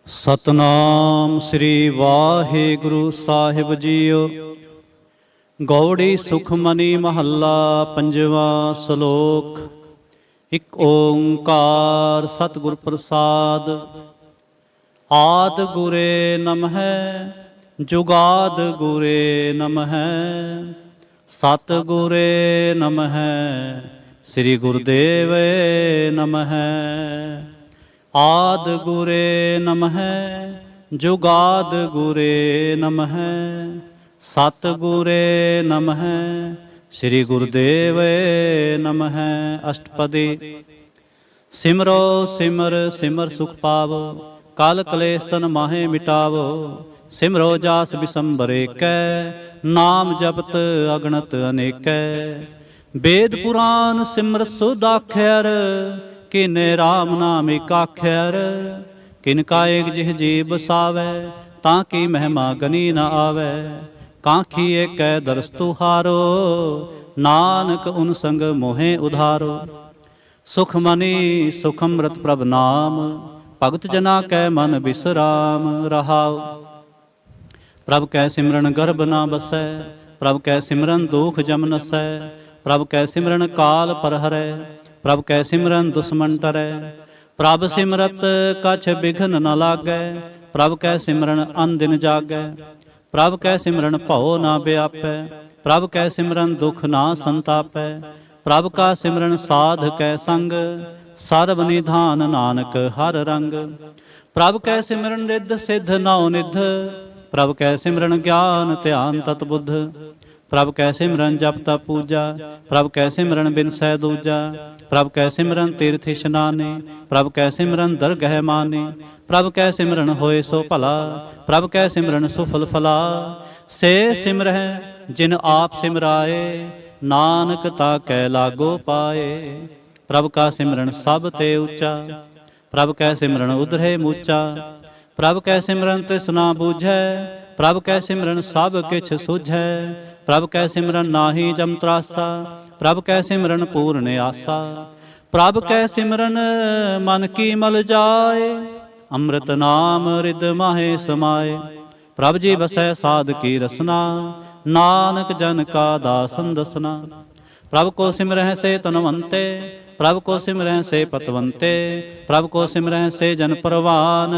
ਸਤਨਾਮ ਸ੍ਰੀ ਵਾਹਿਗੁਰੂ ਸਾਹਿਬ JIO. Gauri Sukhmani ਮਹੱਲਾ ਪੰਜਵਾਂ। ਸ਼ਲੋਕ। ਇਕ ਓੰਕਾਰ ਸਤਿਗੁਰ ਪ੍ਰਸਾਦ। ਆਦਿ ਗੁਰੇ ਨਮਹਿ ਜੁਗਾਦ ਗੁਰੇ ਨਮਹਿ ਸਤਿਗੁਰੇ ਨਮਹਿ ਸ੍ਰੀ ਗੁਰਦੇਵੇ ਨਮਹਿ। ਆਦਿ ਗੁਰੇ ਨਮਹਿ ਜੁਗਾਦ ਗੁਰੇ ਨਮਹਿ ਸਤਿਗੁਰੇ ਨਮਹਿ ਸ੍ਰੀ ਗੁਰਦੇਵੇ ਨਮਹਿ। ਅਸ਼ਟਪਦੀ। ਸਿਮਰੋ ਸਿਮਰ ਸਿਮਰ ਸੁਖ ਪਾਵੋ ਕਲ ਕਲੇਸ਼ ਤਨ ਮਾਹੇ ਮਿਟਾਵੋ। ਸਿਮਰੋ ਜਾਸ ਬਿਸੰਬਰ ਏਕੈ ਨਾਮ ਜਪਤ ਅਗਣਤ ਅਨੇਕੈ। ਵੇਦ ਪੁਰਾਨ ਸਿਮਰਤ ਸੁਧ ਆਖਿਅਰ ਕਿਨੇ ਰਾਮ ਨਾਮ ਏਕ ਆਖਿਅਰ। ਕਿਨ ਕਾ ਏਕ ਜਿਹ ਜੀ ਬਸਾਵੈ ਤਾਂ ਕੀ ਮਹਿਮਾ ਗਨੀ ਨ ਆਵੈ। ਕਾਂਖੀ ਏਕੈ ਦਰਸ ਤੁਹਾਰੋ ਨਾਨਕ ਉਨ ਸੰਗ ਮੋਹਿ ਉਧਾਰੋ। ਸੁਖਮਨੀ ਸੁਖਮ੍ਰਤ ਪ੍ਰਭ ਨਾਮ ਭਗਤ ਜਨਾ ਕੈ ਮਨ ਬਿਸਰਾਮ ਰਹਾਉ। ਪ੍ਰਭ ਕੈ ਸਿਮਰਨ ਗਰਭ ਨਾ ਬਸੈ ਪ੍ਰਭ ਕੈ ਸਿਮਰਨ ਦੁਖ ਜਮ ਨਸੈ। ਪ੍ਰਭ ਕੈ ਸਿਮਰਨ ਕਾਲ ਪਰ ਹਰੈ ਪ੍ਰਭ ਕੈ ਸਿਮਰਨ ਦੁਸ਼ਮਨ ਟਰੈ। ਪ੍ਰਭ ਸਿਮਰਤ ਕਛ ਬਿਘਨ ਨ ਲਾਗੈ ਪ੍ਰਭ ਕੈ ਸਿਮਰਨ ਅਨ ਦਿਨ ਜਾਗੈ। ਪ੍ਰਭ ਕੈ ਸਿਮਰਨ ਭਉ ਨਾ ਵਿਆਪੈ ਪ੍ਰਭ ਕੈ ਸਿਮਰਨ ਦੁਖ ਨਾ ਸੰਤਾਪੈ। ਪ੍ਰਭ ਕਾ ਸਿਮਰਨ ਸਾਧ ਕੈ ਸੰਗ ਸਰਬ ਨਿਧਾਨ ਨਾਨਕ ਹਰ ਰੰਗ। ਪ੍ਰਭ ਕੈ ਸਿਮਰਨ ਰਿੱਧ ਸਿੱਧ ਨਉ ਨਿਧ ਪ੍ਰਭ ਕੈ ਸਿਮਰਨ ਗਿਆਨ ਧਿਆਨ ਤਤ ਬੁੱਧ। ਪ੍ਰਭ ਕੈ ਸਿਮਰਨ ਜਪ ਤਪ ਪੂਜਾ ਪ੍ਰਭ ਕੈ ਸਿਮਰਨ ਬਿਨਸੈ ਦੂਜਾ। ਪ੍ਰਭ ਕੈ ਸਿਮਰਨ ਤੀਰਥ ਇਸ਼ਨਾਨੇ ਪ੍ਰਭ ਕੈ ਸਿਮਰਨ ਦਰਗਹਿ ਮਾਨੇ। ਪ੍ਰਭ ਕੈ ਸਿਮਰਨ ਹੋਏ ਸੋ ਭਲਾ ਪ੍ਰਭ ਕੈ ਸਿਮਰਨ ਸੁਫਲ ਫਲਾ। ਸੇ ਸਿਮਰਹਿ ਜਿਨ ਆਪ ਸਿਮਰਾਏ ਨਾਨਕ ਤਾ ਕੈ ਲਾਗੋ ਪਾਏ। ਪ੍ਰਭ ਕਾ ਸਿਮਰਨ ਸਭ ਤੇ ਉੱਚਾ ਪ੍ਰਭ ਕੈ ਸਿਮਰਨ ਉਧਰੇ ਮੂਚਾ। ਪ੍ਰਭ ਕੈ ਸਿਮਰਨ ਤ੍ਰਿਸ਼ਨਾ ਬੂਝੈ ਪ੍ਰਭ ਕੈ ਸਿਮਰਨ ਸਭ ਕਿਛ ਸੁਝੈ। ਪ੍ਰਭ ਕੈ ਸਿਮਰਨ ਨਾਹੀ ਜਮ ਤਰਾਸਾ ਪ੍ਰਭ ਕੈ ਸਿਮਰਨ ਪੂਰਨ ਆਸਾ। ਪ੍ਰਭ ਕੈ ਸਿਮਰਨ ਮਨ ਕੀ ਮਲ ਜਾਏ ਅੰਮ੍ਰਿਤ ਨਾਮ ਰਿਦ ਮਾਹੇ ਸਮਾਏ। ਪ੍ਰਭ ਜੀ ਬਸੈ ਸਾਧ ਕੀ ਰਸਨਾ ਨਾਨਕ ਜਨ ਕਾ ਦਾਸਨ ਦਸਨਾ। ਪ੍ਰਭ ਕੋ ਸਿਮਰਹਿ ਸੇ ਤਨਵੰਤੇ ਪ੍ਰਭ ਕੋ ਸਿਮਰਹਿ ਸੇ ਪਤਵੰਤੇ। ਪ੍ਰਭ ਕੋ ਸਿਮਰਹਿ ਸੇ ਜਨ ਪਰਵਾਨ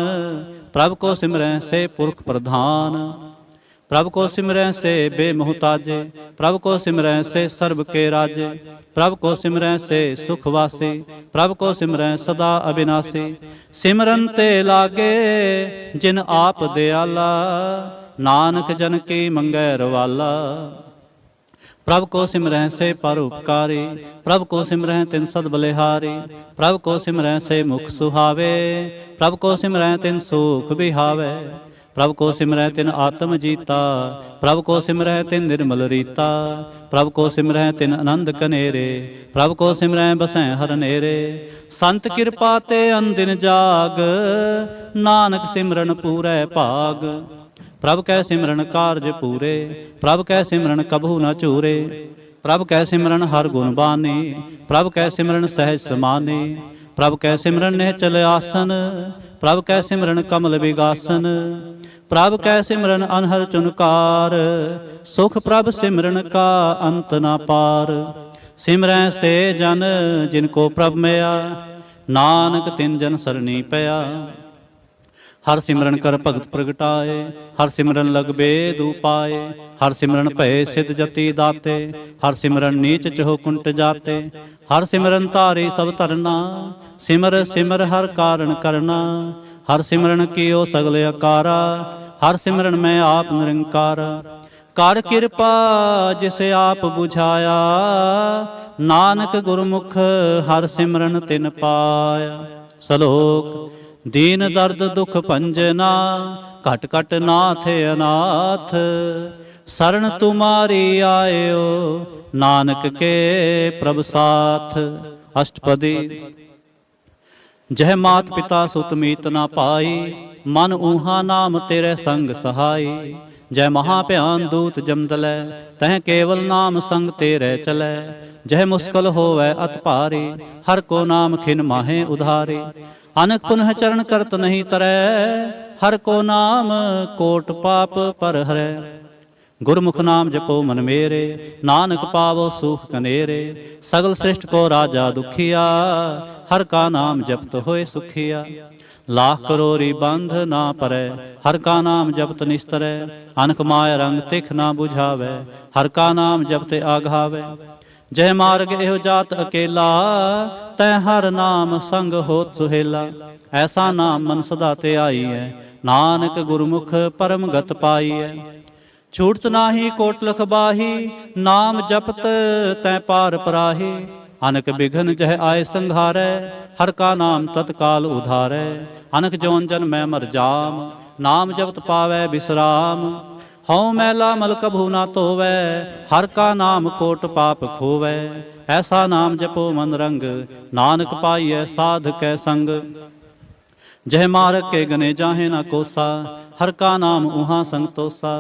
ਪ੍ਰਭ ਕੋ ਸਿਮਰਹਿ ਸੇ ਪੁਰਖ ਪ੍ਰਧਾਨ। ਪ੍ਰਭ ਕੋ ਸਿਮਰਹਿ ਸੇ ਬੇਮੁਹਤਾਜੇ ਪ੍ਰਭ ਕੋ ਸਿਮਰਹਿ ਸੇ ਸਰਬ ਕੇ ਰਾਜੇ। ਪ੍ਰਭ ਕੋ ਸਿਮਰਹਿ ਸੇ ਸੁਖ ਵਾਸੀ ਪ੍ਰਭ ਕੋ ਸਿਮਰਹਿ ਸਦਾ ਅਬਿਨਾਸੀ। ਸਿਮਰਨ ਤੇ ਲਾਗੇ ਜਿਨ ਆਪ ਦਿਆਲਾ ਨਾਨਕ ਜਨ ਕੀ ਮੰਗੈ ਰਵਾਲਾ। ਪ੍ਰਭ ਕੋ ਸਿਮਰਹਿ ਸੇ ਪਰਉਪਕਾਰੀ ਪ੍ਰਭ ਕੋ ਸਿਮਰਹਿ ਤਿਨ ਸਦ ਬਲਿਹਾਰੀ। ਪ੍ਰਭ ਕੋ ਸਿਮਰਹਿ ਸੇ ਮੁਖ ਸੁਹਾਵੇ ਪ੍ਰਭ ਕੋ ਸਿਮਰਹਿ ਤਿਨ ਸੁਖ ਬਿਹਾਵੇ। ਪ੍ਰਭ ਕੋ ਸਿਮਰਹਿ ਤਿਨ ਆਤਮ ਜੀਤਾ ਪ੍ਰਭ ਕੋ ਸਿਮਰਹਿ ਤਿਨ ਨਿਰਮਲ ਰੀਤਾ। ਪ੍ਰਭ ਕੋ ਸਿਮਰਹਿ ਤਿਨ ਆਨੰਦ ਕਨੇਰੇ ਪ੍ਰਭ ਕੋ ਸਿਮਰਹਿ ਬਸੈ ਹਰ ਨੇਰੇ। ਸੰਤ ਕਿਰਪਾ ਤੇ ਅਨਦਿਨ ਜਾਗ ਨਾਨਕ ਸਿਮਰਨ ਪੂਰੈ ਭਾਗ। ਪ੍ਰਭ ਕੈ ਸਿਮਰਨ ਕਾਰਜ ਪੂਰੇ ਪ੍ਰਭ ਕੈ ਸਿਮਰਨ ਕਬਹੂ ਨ ਝੂਰੇ। ਪ੍ਰਭ ਕੈ ਸਿਮਰਨ ਹਰ ਗੁਣ ਬਾਨੀ ਪ੍ਰਭ ਕੈ ਸਿਮਰਨ ਸਹਿਜ ਸਮਾਨੀ। ਪ੍ਰਭ ਕੈ ਸਿਮਰਨ ਨਿਹਚਲ ਆਸਨ ਪ੍ਰਭ ਕੈ ਸਿਮਰਨ ਕਮਲ ਵਿਗਾਸਨ। ਪ੍ਰਭ ਕੈ ਸਿਮਰਨ ਅਨਹਦ ਚੁਨਕਾਰ ਸੁਖ ਪ੍ਰਭ ਸਿਮਰਨ ਕਾ ਅੰਤ ਨਾ ਪਾਰ। ਸਿਮਰੈ ਸੇ ਜਨ ਜਿਨ ਕੋ ਪ੍ਰਭ ਮਿਆ ਨਾਨਕ ਤਿਨ ਜਨ ਸਰਣੀ ਪਿਆ। ਹਰ ਸਿਮਰਨ ਕਰ ਭਗਤ ਪ੍ਰਗਟਾਏ ਹਰ ਸਿਮਰਨ ਲਗ ਬੇਦ ਉਪਾਏ। ਹਰ ਸਿਮਰਨ ਭਏ ਸਿਧ ਜਤੀ ਦਾਤੇ ਹਰ ਸਿਮਰਨ ਨੀਚ ਚਹੁ ਕੁੰਟ ਜਾਤੇ। ਹਰ ਸਿਮਰਨ ਧਾਰੀ ਸਭ ਧਰਨਾ ਸਿਮਰ ਸਿਮਰ ਹਰ ਕਾਰਨ ਕਰਨਾ। ਹਰ ਸਿਮਰਨ ਕੀਓ ਸਗਲ ਆਕਾਰਾ ਹਰ ਸਿਮਰਨ ਮੈਂ ਆਪ ਨਿਰੰਕਾਰਾ। ਕਰ ਕਿਰਪਾ ਜਿਸ ਆਪ ਬੁਝਾਇਆ ਨਾਨਕ ਗੁਰਮੁਖ ਹਰ ਸਿਮਰਨ ਤਿਨ ਪਾਇਆ। ਸ਼ਲੋਕ। ਦੀਨ ਦਰਦ ਦੁਖ ਭੰਜਨਾ ਘਟ ਘਟ ਨਾਥ ਅਨਾਥ। ਸਰਣ ਤੁਮਾਰੀ ਆਇਓ ਨਾਨਕ ਕੇ ਪ੍ਰਭ ਸਾਥ। ਅਸ਼ਟਪਦੀ। ਜਹ ਮਾਤ ਪਿਤਾ ਸੁਤ ਮੀਤ ਨਾ ਪਾਈ ਮਨ ਊਹਾ ਨਾਮ ਤੇਰੇ ਸੰਗ ਸਹਾਈ। ਜੈ ਮਹਾ ਭਿਆਨ ਦੂਤ ਜਮਦਲੈ ਤਹ ਕੇਵਲ ਨਾਮ ਸੰਗ ਤੇਰੇ ਚਲੈ। ਜਹ ਮੁਸਕਲ ਹੋਵੈ ਅਤ ਭਾਰੀ ਹਰ ਕੋ ਨਾਮ ਖਿਨ ਮਾਹੇ ਉਧਾਰੇ। अनक पुनः चरण करत नहीं तरੈ, हर को नाम कोट पाप पर हरै। गुरमुख नाम जपो मन मेरे, नानक पावो सुख कनेरे। सगल सृष्ट को राजा दुखिया, हर का नाम जपत होए सुखिया। लाख करोरी बंध ना परै, हर का नाम जपत निस्तरै। अनक माय रंग तिख ना बुझावै, हर का नाम जपते आघावै। जय मार्ग एहो जात अकेला, तै हर नाम संग होत सुहेला। ऐसा नाम मन सदा ते आई है, नानक गुरमुख परम गत पाई है। छूटत नाही कोट लख बाही, नाम जपत तै पार पराही। अनक बिघन जह आए संघारै, हर का नाम तत्काल उधारै। अनक जौन जन मैं मर जाम, नाम जपत पावै विश्राम। हਉ मैला मल कभू ना धोवै, हर का नाम कोट पाप खोवै। ऐसा नाम जपो मन रंग, नानक पाइयै साध कै संग। जह मार्ग के गने जाहे ना कोसा, हर का नाम उहाँ संग तोसा।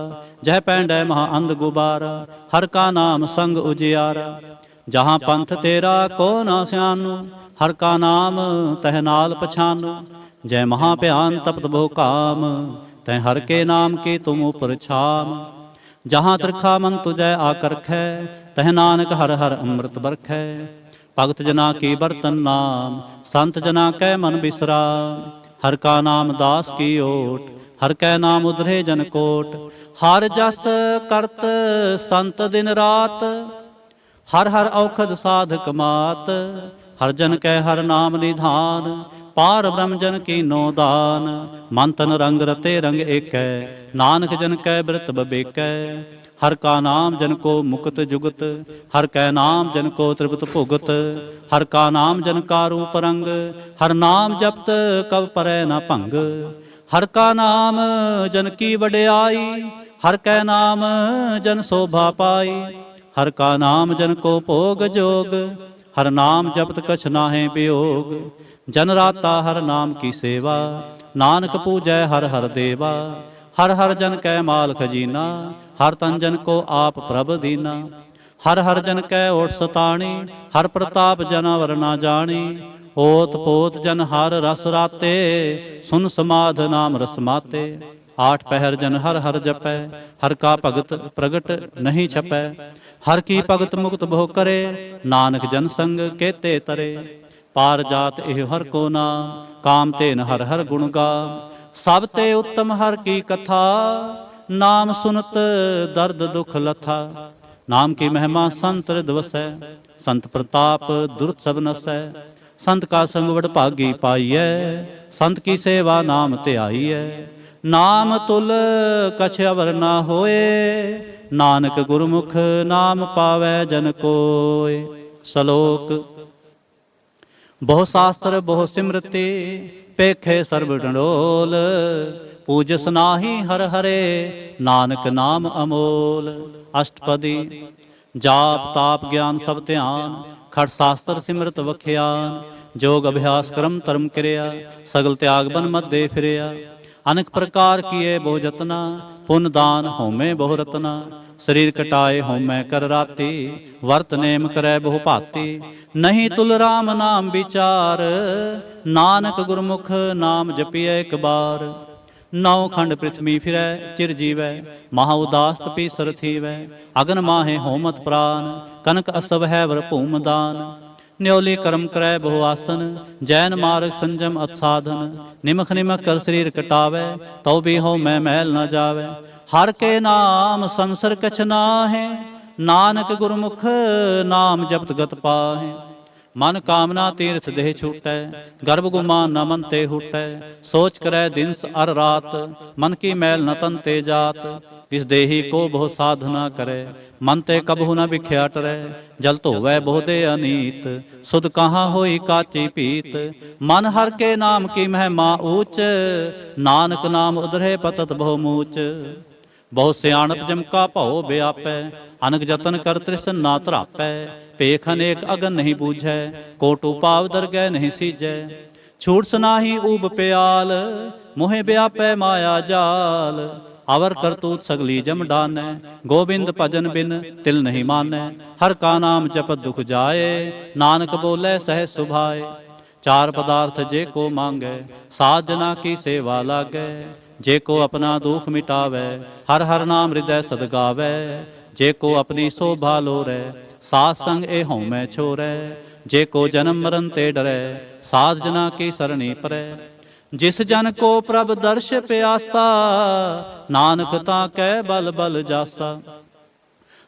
जह पैंडै महा अंध गुबारा, हर का नाम संग उजियारा। जहाँ पंथ तेरा को ना स्यानो, हर का नाम तह नाल पछानो। जय महाभयान तपत बहु काम, तै हर के नाम की तुम उपर छाम। जहाँ त्रिखा मन तुझै आकर रै, तह नानक हर हर अमृत बरखै। भगत जना की बरतन नाम, संत जना कै मन बिसराम। हर का नाम दास की ओट, हर कै नाम उधरे जन कोट। हर जस करत संत दिन रात, हर हर औखद साधक मात। हर जन कै हर नाम निधान, पार ब्रह्म जन की नो दान। मन तन रंग रते रंग एकै, नानक जन कै ब्रत बबेकै। हर का नाम जन को मुक्त जुगत, हर कै नाम जन को त्रिपत भुगत। हर का नाम जन का रूप रंग, हर नाम जपत कब परै न भंग। हर का नाम जन की वड्याई, हर कै नाम जन शोभा पाई। हर का नाम जन को भोग जोग, हर नाम जपत कछ नाहे वियोग। जन राता हर नाम की सेवा, नानक पूजै हर हर देवा। हर हर जन कै माल खजीना, हर तन जन को आप प्रभ दीना। हर हर जन कै ओट सताणी, हर प्रताप जनावर ना जानी। ओत पोत जन हर रस राते, सुन समाध नाम रस माते। आठ पहर जन हर हर जपै, हर का भगत प्रगट नहीं छपै। हर की भगत मुक्त बहु करे, नानक जन संग केते तरे। पार जात एह हर को नाम, काम तेन हर हर गुण गाम। सब ते उत्तम हर की कथा, नाम सुनत दर्द दुख लथा। नाम की महिमा संत हृद वसै, संत प्रताप दुर्त सब नसै। संत का संग वड भागी पाइयै, संत की सेवा नाम ध्याइयै। नाम तुल कछ अवर ना होए, नानक गुरमुख नाम पावै जन कोय। सलोक बहु शास्त्र बहु सिमरते, पेखे सर्व डंडोल। पूजस नाहि हर हरे, नानक नाम अमोल। अष्टपदी जाप ताप ज्ञान सब ध्यान, खट शास्त्र सिमरत वख्यान। जोग अभ्यास करम धर्म क्रिया, सगल त्याग बन मध्य फिरिया। अनेक प्रकार किए बहु जतना, पुन दान होमे बहु रतना। शरीर कटाए होमै कर राती, वर्त नेम करै बहु भाती। नहीं तुल राम नाम विचार, नानक गुरमुख नाम जपिए एक बार। नौ खंड पृथ्वी फिरै चिर जीवै, महा उदास तपीसर थीवै। अगन माहे होमत प्राण, कनक असव है वर भूम दान। न्योली कर्म करै बहु आसन, जैन मार्ग संजम अत साधन। निमख निमख कर शरीर कटावै, तो भी हो मैं मैल न जावै। हर के नाम संसर कछ नाहि, नानक गुरमुख नाम जपत गत पाहि। मन कामना तीर्थ देह छूटै, गर्भ गुमान न मन ते हूटै। सोच करै दिन अर रात, मन की मैल न तन ते जात। इस देही को बहु साधना करे, मन ते कबहु न बिख्या टरै। जल धोवै बहु दे अनीत, सुध कहाँ होई काची पीत। मन हर के नाम की महिमा ऊच, नानक नाम उधरे पतत बहु मूच। बहु सियाणप जमका भਉ व्यापै, अनक जतन कर तृष्ण ना धरापै। पेख अनेक अगन नहीं बूझै, कोटु पाव दरगह नहीं सीजै। छूट सनाही ऊब प्याल, मोहे व्यापै माया जाल। अवर करतूत सगली जम डानै, गोबिंद भजन बिन तिल नहीं मानै। हर का नाम जपत दुख जाए, नानक बोले सहज सुभाए। चार पदार्थ जे को मांगै, साजना की सेवा लागै। जे को अपना दुख मिटावै, हर हर नाम हृदय सद गावै। जे को अपनी शोभा लोरै, साध संग ए हउमੈ छोरै। जे को जन्म मरण ते डरै, साध जना की सरणी परै। जिस जन को प्रभ दर्श प्यासा, नानक ताकै बल बल जासा।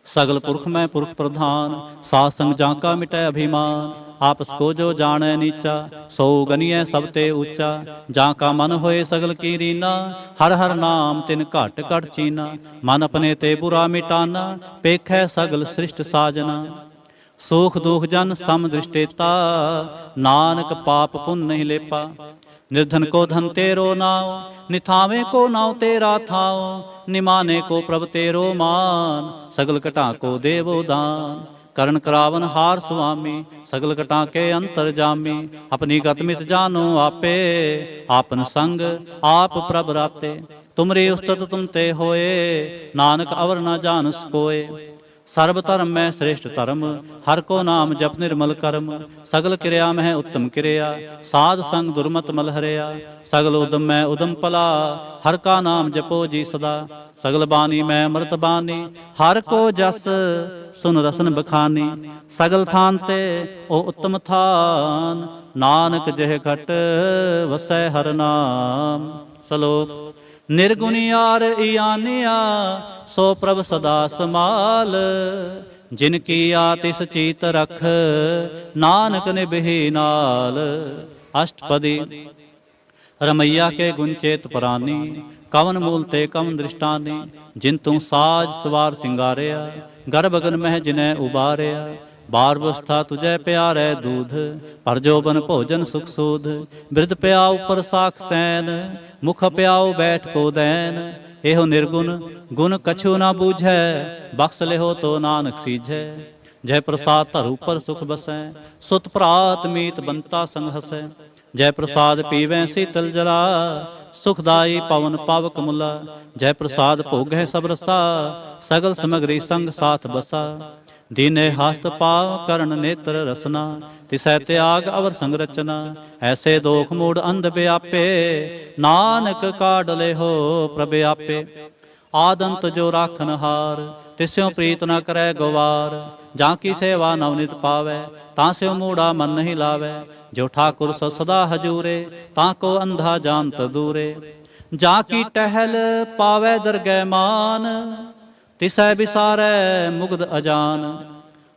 सगल पुरख मैं पुरख प्रधान, साध संग जाका मिटै अभिमान। आपस को जो जानै नीचा, सो गनियै सब ते ऊंचा। जाका मन होए सगल की रीना, हर हर नाम तिन घट घट चीना। मन अपने ते बुरा मिटाना, पेखै सगल सृष्ट साजना। सुख दुख जन सम दृष्टेता, नानक पाप पुन नहीं लेपा। निर्धन को धन तेरो नाव, निथावे को नाव तेरा थाव। निमाने को प्रभ तेरो मान, सगल घटा को देवो दान। करण करावन हार सुआमी, सगल घटा के अंतर जामी। अपनी गत मित जानो आपे, आपन संग आप प्रभ राते। तुमरी उस्तत तुम ते होए, नानक अवर न जानस कोय। सर्व धर्म मैं श्रेष्ठ धर्म, हर को नाम जप निर्मल कर्म। सगल क्रिया मह उत्तम क्रिया, साध संग दुर्मत मल हरिया। सगल उदम मैं उदम पला, हर का नाम जपो जी सदा। सगल बानी मैं अमृत बानी, हर को जस सुन रसन बखानी। सगल थान ते ओ उत्तम थान, नानक जह घट वसै हर नाम। सलोक निर्गुणियार इयानिया, सो प्रभ सदा समाल। जिनकी आतिस चीत रख, नानक निभहि नाल। अष्टपदी रमैया के गुण चेत परानी, कवन मूल ते कवन दृष्टानी। जिन तू साज सवार सिंगारिया, गर्भ गगन मह जिनै उबारिया। बार अवस्था तुझै प्यारै दूध, पर जोबन भोजन सुख सूध। बिरध प्याऊ पर साख सैन, मुख प्याऊ बैठ को दैन। एहो निर्गुण गुण कछु न बूझै, बख्श लेहो तो नानक सीझै। जय प्रसाद धरु पर सुख बसै, सुत भरात मीत बंता संग हसै। जय प्रसाद पीवै शीतल जला, सुखदाई पवन पावक मुला। जय प्रसाद भोगै सब रसा, सगल समगरी संग साथ बसा। दीने हस्त पाव करण नेत्र रसना, तिसै त्याग अवर संग रचना। ऐसे दोख मूड अंध व्यापे, नानक काढ लेहो प्रभ आपे। आदंत जो राखन हार, तिस्यों प्रीत न करै गवार। जाकी सेवा नवनित पावै, तास्यों मूढ़ा मन नहीं लावै। जो ठाकुर सो सदा हजूरे, ताको अंधा जानत दूरे। जाकी टहल पावै दरगह मान, तिसै विसारै मुग्ध अजान।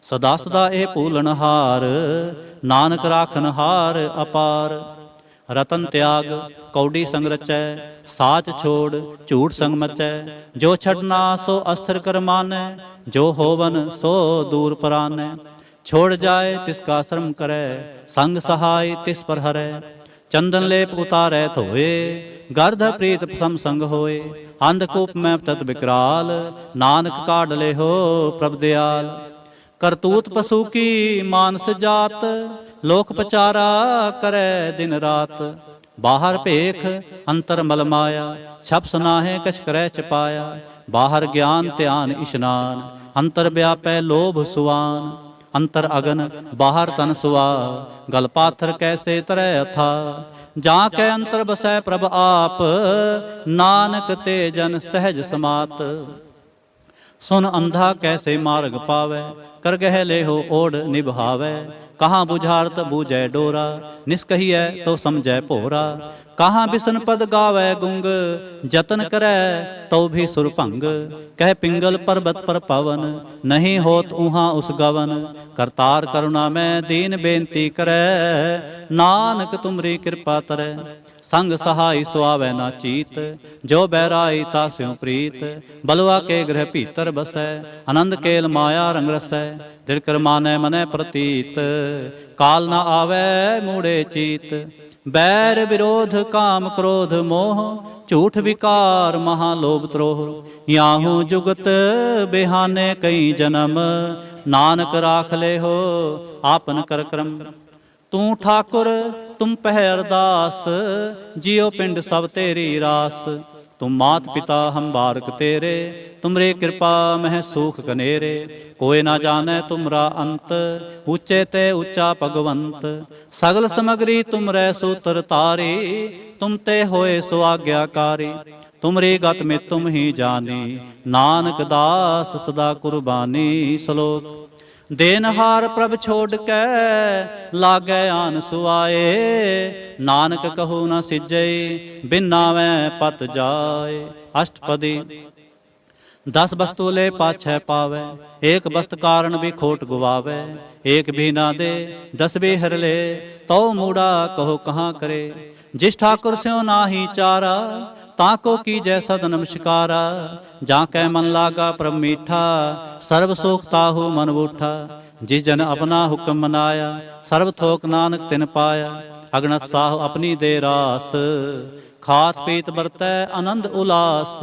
सदा सदा ए भूलन हार, नानक राखन हार अपार। रतन त्याग कौड़ी संग रचै, साच छोड़ झूठ संग मचै। जो छड़ना सो अस्थिर कर मानै, जो होवन सो दूर परानै। छोड़ जाए तिसका श्रम करै, संग सहाय तिस पर हरै। चंदन लेप उतारै धोए, गर्ध प्रीत सम संग होए। अंधकूप में तत विकराल, नानक काढ़ ले हो प्रभ दयाल। करतूत पशु की मानस जात, लोक पचारा करे दिन रात। बाहर भेख अंतर मल माया, छप सुनाहे कछ करे छिपाया। बाहर ज्ञान ध्यान इशनान, अंतर व्यापै लोभ सुवान। अंतर अगन बाहर तन सुआ, गल पाथर कैसे तरह अथा। जाके अंतर बसै प्रभ आप, नानक ते जन सहज समात। सुन अंधा कैसे मार्ग पावै, कर गह ले हो ओढ़ निभावै। कहाँ बुझारत बूझै डोरा, निष्कहियै तो समझै भोरा। कहाँ बिसन पद गावै गुंग, जतन करै तो भी सुरभंग। कह पिंगल पर्वत पर पवन, नहीं होत उहाँ उस गवन। करतार करुणा में दीन बेनती करै, नानक तुमरी कृपा तरै। संग सहाय सुआवै ना चीत, जो बैराई तास्यों प्रीत। बलवा के गृह भीतर बसै, आनंद केल माया रंग रसै। दिलकर मानै मनै प्रतीत, काल न आवै मूढ़े चीत। बैर विरोध काम क्रोध मोह, झूठ विकार महालोभ त्रोह। याहू जुगत बेहाने कई जन्म, नानक राख ले हो आपन कर क्रम। तू ठाकुर तुम पह अरदास, जियो पिंड सब तेरी रास। तुम मात पिता हम बारक तेरे, तुमरे कृपा मह सूख कनेरे। कोई ना जाने तुमरा अंत, ऊंचे ते ऊंचा भगवंत। सगल समग्री तुम रै सूत्र तारी, तुम ते होए सो आज्ञाकारी। तुमरी गत में तुम ही जानी, नानक दास सदा कुर्बानी। श्लोक। देनहार प्रभ छोड़ कै, लागै आन सुआए। नानक कहू न सिजई, बिन नावै पत जाए। अष्टपदी। 10 वस्तु ले पाछै पावै, एक वस्त कारण भी खोट गुवावै। एक भी ना दे 10 भी हर ले, तो मूड़ा कहो कहाँ करे। जिस ठाकुर स्यों नाही चारा, ताको कीजै सद नमस्कारा। जाकै मन लागा प्रभ मीठा, सर्व सुख ताहू मन बूठा। जिस जन अपना हुक्म मनाया, सर्व थोक नानक तिन पाया। अगणत साहु अपनी दे रास, खात पीत बरतै आनंद उलास।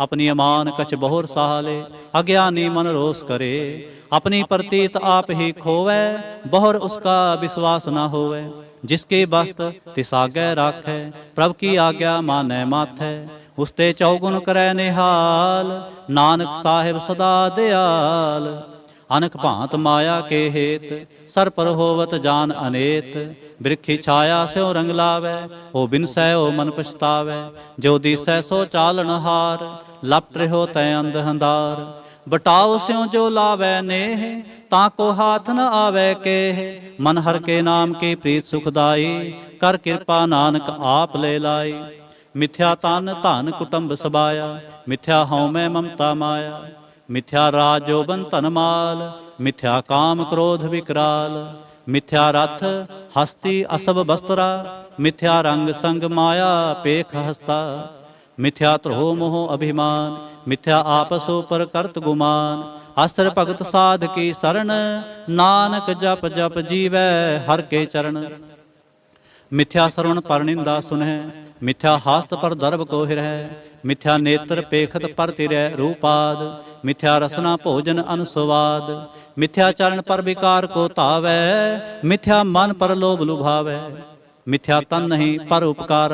अपनी अमान कछ बहुर साले, अज्ञानी मन रोष करे। अपनी प्रतीत आप ही खोवै, बहुर उसका विश्वास न होवै। जिसकी बस्त तिस आगे राखै, प्रभ की आज्ञा मानै माथै। उसते चौगुन करै निहाल, नानक साहिब सदा दयाल। अनक भांत माया के हेत, सर पर होवत जान अनेत। बिरखी छाया स्यों रंग लावै, ओ बिन सै ओ मन पछतावै। जो दिसै सो चालन हार, लपट रहो तै अंध हंदार। बटाओ स्यों जो लावै नेह, ताको हाथ न आवे केह। मन हर के नाम की प्रीत सुखदाई, कर कृपा नानक आप ले लाई। मिथ्या तन धन कुटुंब सबाया, मिथ्या हਉ मैं ममता माया। मिथ्या राज जोबन धन माल, मिथ्या काम क्रोध विकराल। मिथ्या रथ हस्ती असब बस्तरा, मिथ्या रंग संग माया पेख हस्ता। मिथ्या ध्रोह मोह अभिमान, मिथ्या आपसो पर करत गुमान। अस्त्र भगत साध की शरण, नानक जप जप जीवै हर के चरण। मिथ्या श्रवण पर निंदा सुनह, मिथ्या हास्त पर दर्भ को हिरह। मिथ्या नेत्र पेखत पर तिरह रूपाद, मिथ्या रसना भोजन अनुस्वाद। मिथ्या चरण पर विकार को तावै, मिथ्या मन पर लोभ लुभावै। मिथ्या तन नहीं पर उपकार,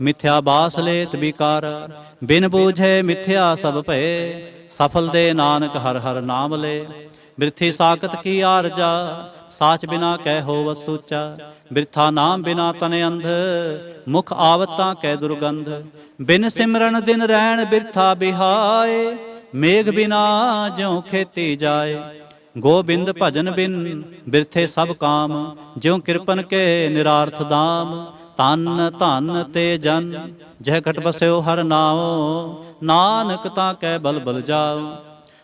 मिथ्या बास लेत विकार। बिन बूझे मिथ्या सब भय, सफल दे नानक हर हर नाम ले। बिरथी साकत की आरजा, साच बिना कह होवत सूचा। बिरथा नाम बिना तन अंध, मुख आवता कै दुर्गंध। बिन सिमरन दिन रहन बिरथा बिहाय, मेघ बिना ज्यों खेती जाए। गोबिंद भजन बिन बिरथे सब काम, ज्यों कृपन के निरार्थ दाम। तन धन ते जन, जह घट बस्यो हर नाओ। नानक ताकै बल बल जाओ।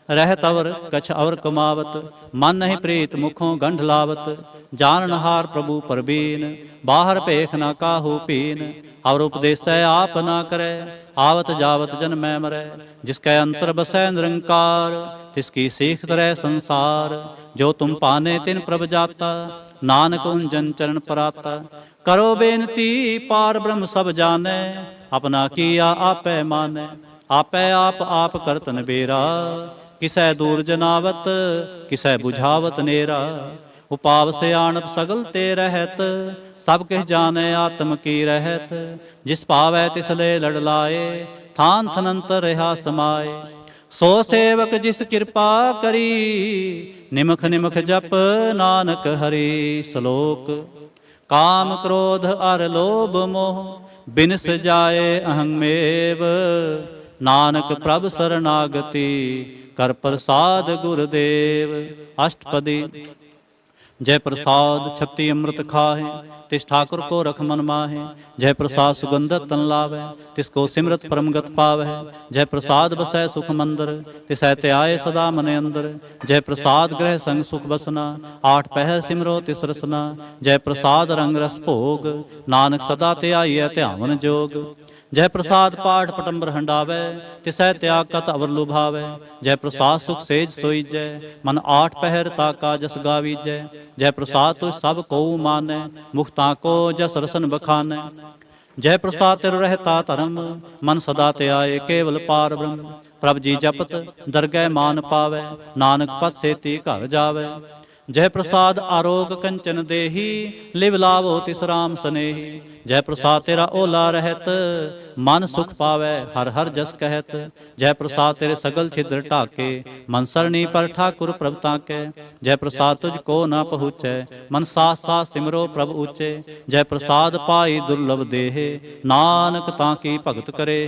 रहत अवर कछ अवर कमावत, मन नहीं प्रीत मुखों गंढ लावत। जाननहार प्रभु परबीन, बाहर भेख न काहू पीन। और उपदेसै आप ना करे, आवत जावत जन मैं मरै। जिसकै अंतर बसै निरंकार, तिसकी सीख तरह संसार। जो तुम पाने तिन प्रभ जाता, नानक उन जन चरण पराता। करो बेनती पार ब्रह्म सब जाने, अपना किया आपै मानै। आपै आप करत नबेरा, किसै दूर जनावत किसै बुझावत नेरा। उपाव से आणप सगल ते रहत, सब किस जाने आत्म की रहत। जिस पावै तिसले लड़ लाए, थान थनंतर रहा समाए। सो सेवक जिस कृपा करी, निमख निमख जप नानक हरि। श्लोक। काम क्रोध अर लोभ मोह, बिनस जाए अहंमेव। नानक प्रभ शरणागति, कर प्रसाद गुरुदेव। अष्टपदी। जय प्रसाद छत्ती अमृत खाहे, तिस ठाकुर को रख मन माहे। जय प्रसाद सुगंधत तन लावै, तिसको सिमरत परमगत पावै। जय प्रसाद बसै सुख मंदिर, तिसै त्याय सदा मन अंदर। जय प्रसाद ग्रह संग सुख बसना, 8 पहर सिमरो तिस रसना। जय प्रसाद रंग रस भोग, नानक सदा त्याइयै ध्यावन जोग। जय प्रसाद पाठ पटंबर हंडावै, तिसै त्याग कत अवर लुभावै। जय प्रसाद सुख सेज सोईजै, मन 8 पहर ताका जस गावीजै। जय प्रसाद तुझ सब को मानै, मुख ताको जस रसन बखानै। जय प्रसाद तिर रहता धर्म, मन सदा त्याए केवल पार ब्रह्म। प्रभ जी जपत दरगह मान पावै, नानक पद सेती घर जावै। जय प्रसाद आरोग कंचन देही, लिव लावो तिस राम सनेही। जय प्रसाद तेरा ओला रहत, मन सुख पावै हर हर जस कहत। जय प्रसाद तेरे सगल छिद्र ढाके, मन सरणी पर ठाकुर प्रभ ताकै। जय प्रसाद तुझको न पहुँचै, मन सास सास सिमरो प्रभ ऊचे। जय प्रसाद पाई दुर्लभ देहे, नानक ताकी भगत करे।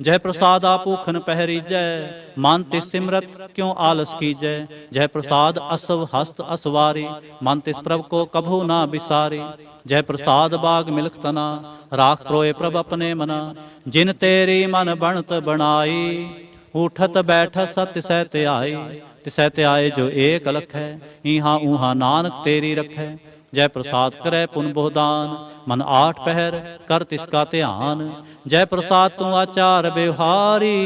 जय प्रसादा भूखन पहरीजै, मन तिस सिमरत क्यों आलस कीजै। जय प्रसाद असव हस्त असवारी, मन तिस प्रभ को कभू ना बिसारी। जय प्रसाद बाग मिलख तना, राख प्रोए प्रभ अपने मना। जिन तेरी मन बनत बनाई, उठत बैठत सत्य सह त्याई। तिसै त्याए जो एक अलख है, इहाँ ऊहाँ नानक तेरी रखै। जय प्रसाद करे पुन बोहदान, मन आठ पहर कर तिसका ध्यान। जय प्रसाद तू आचार व्यवहारी,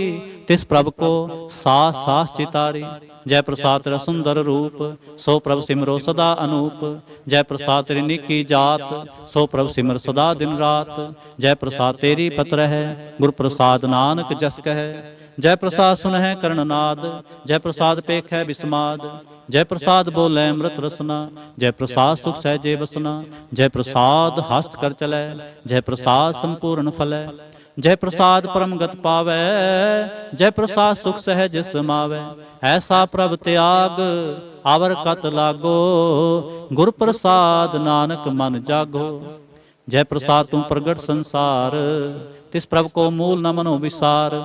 तिस प्रभ को सास सास चितारी। जय प्रसाद तेरा सुंदर रूप, सो प्रभ सिमरो सदा अनूप। जय प्रसाद तेरी निकी जात, सो प्रभ सिमर सदा दिन रात। जय प्रसाद तेरी पत्र है, गुर प्रसाद नानक जस कह। जय प्रसाद सुनह कर्णनाद, जय प्रसाद पेख है बिस्माद। जय प्रसाद बोले अमृत रसना, जय प्रसाद सुख सहजे बसना। जय प्रसाद हस्त कर चलै, जय प्रसाद संपूर्ण फलै। जय प्रसाद परम गत पावै, जय प्रसाद सुख सहज समावै। ऐसा प्रभ त्याग आवर कत लागो, गुर प्रसाद नानक मन जागो। जय प्रसाद तू प्रगट संसार, तिस प्रभ को मूल न मनो विसार।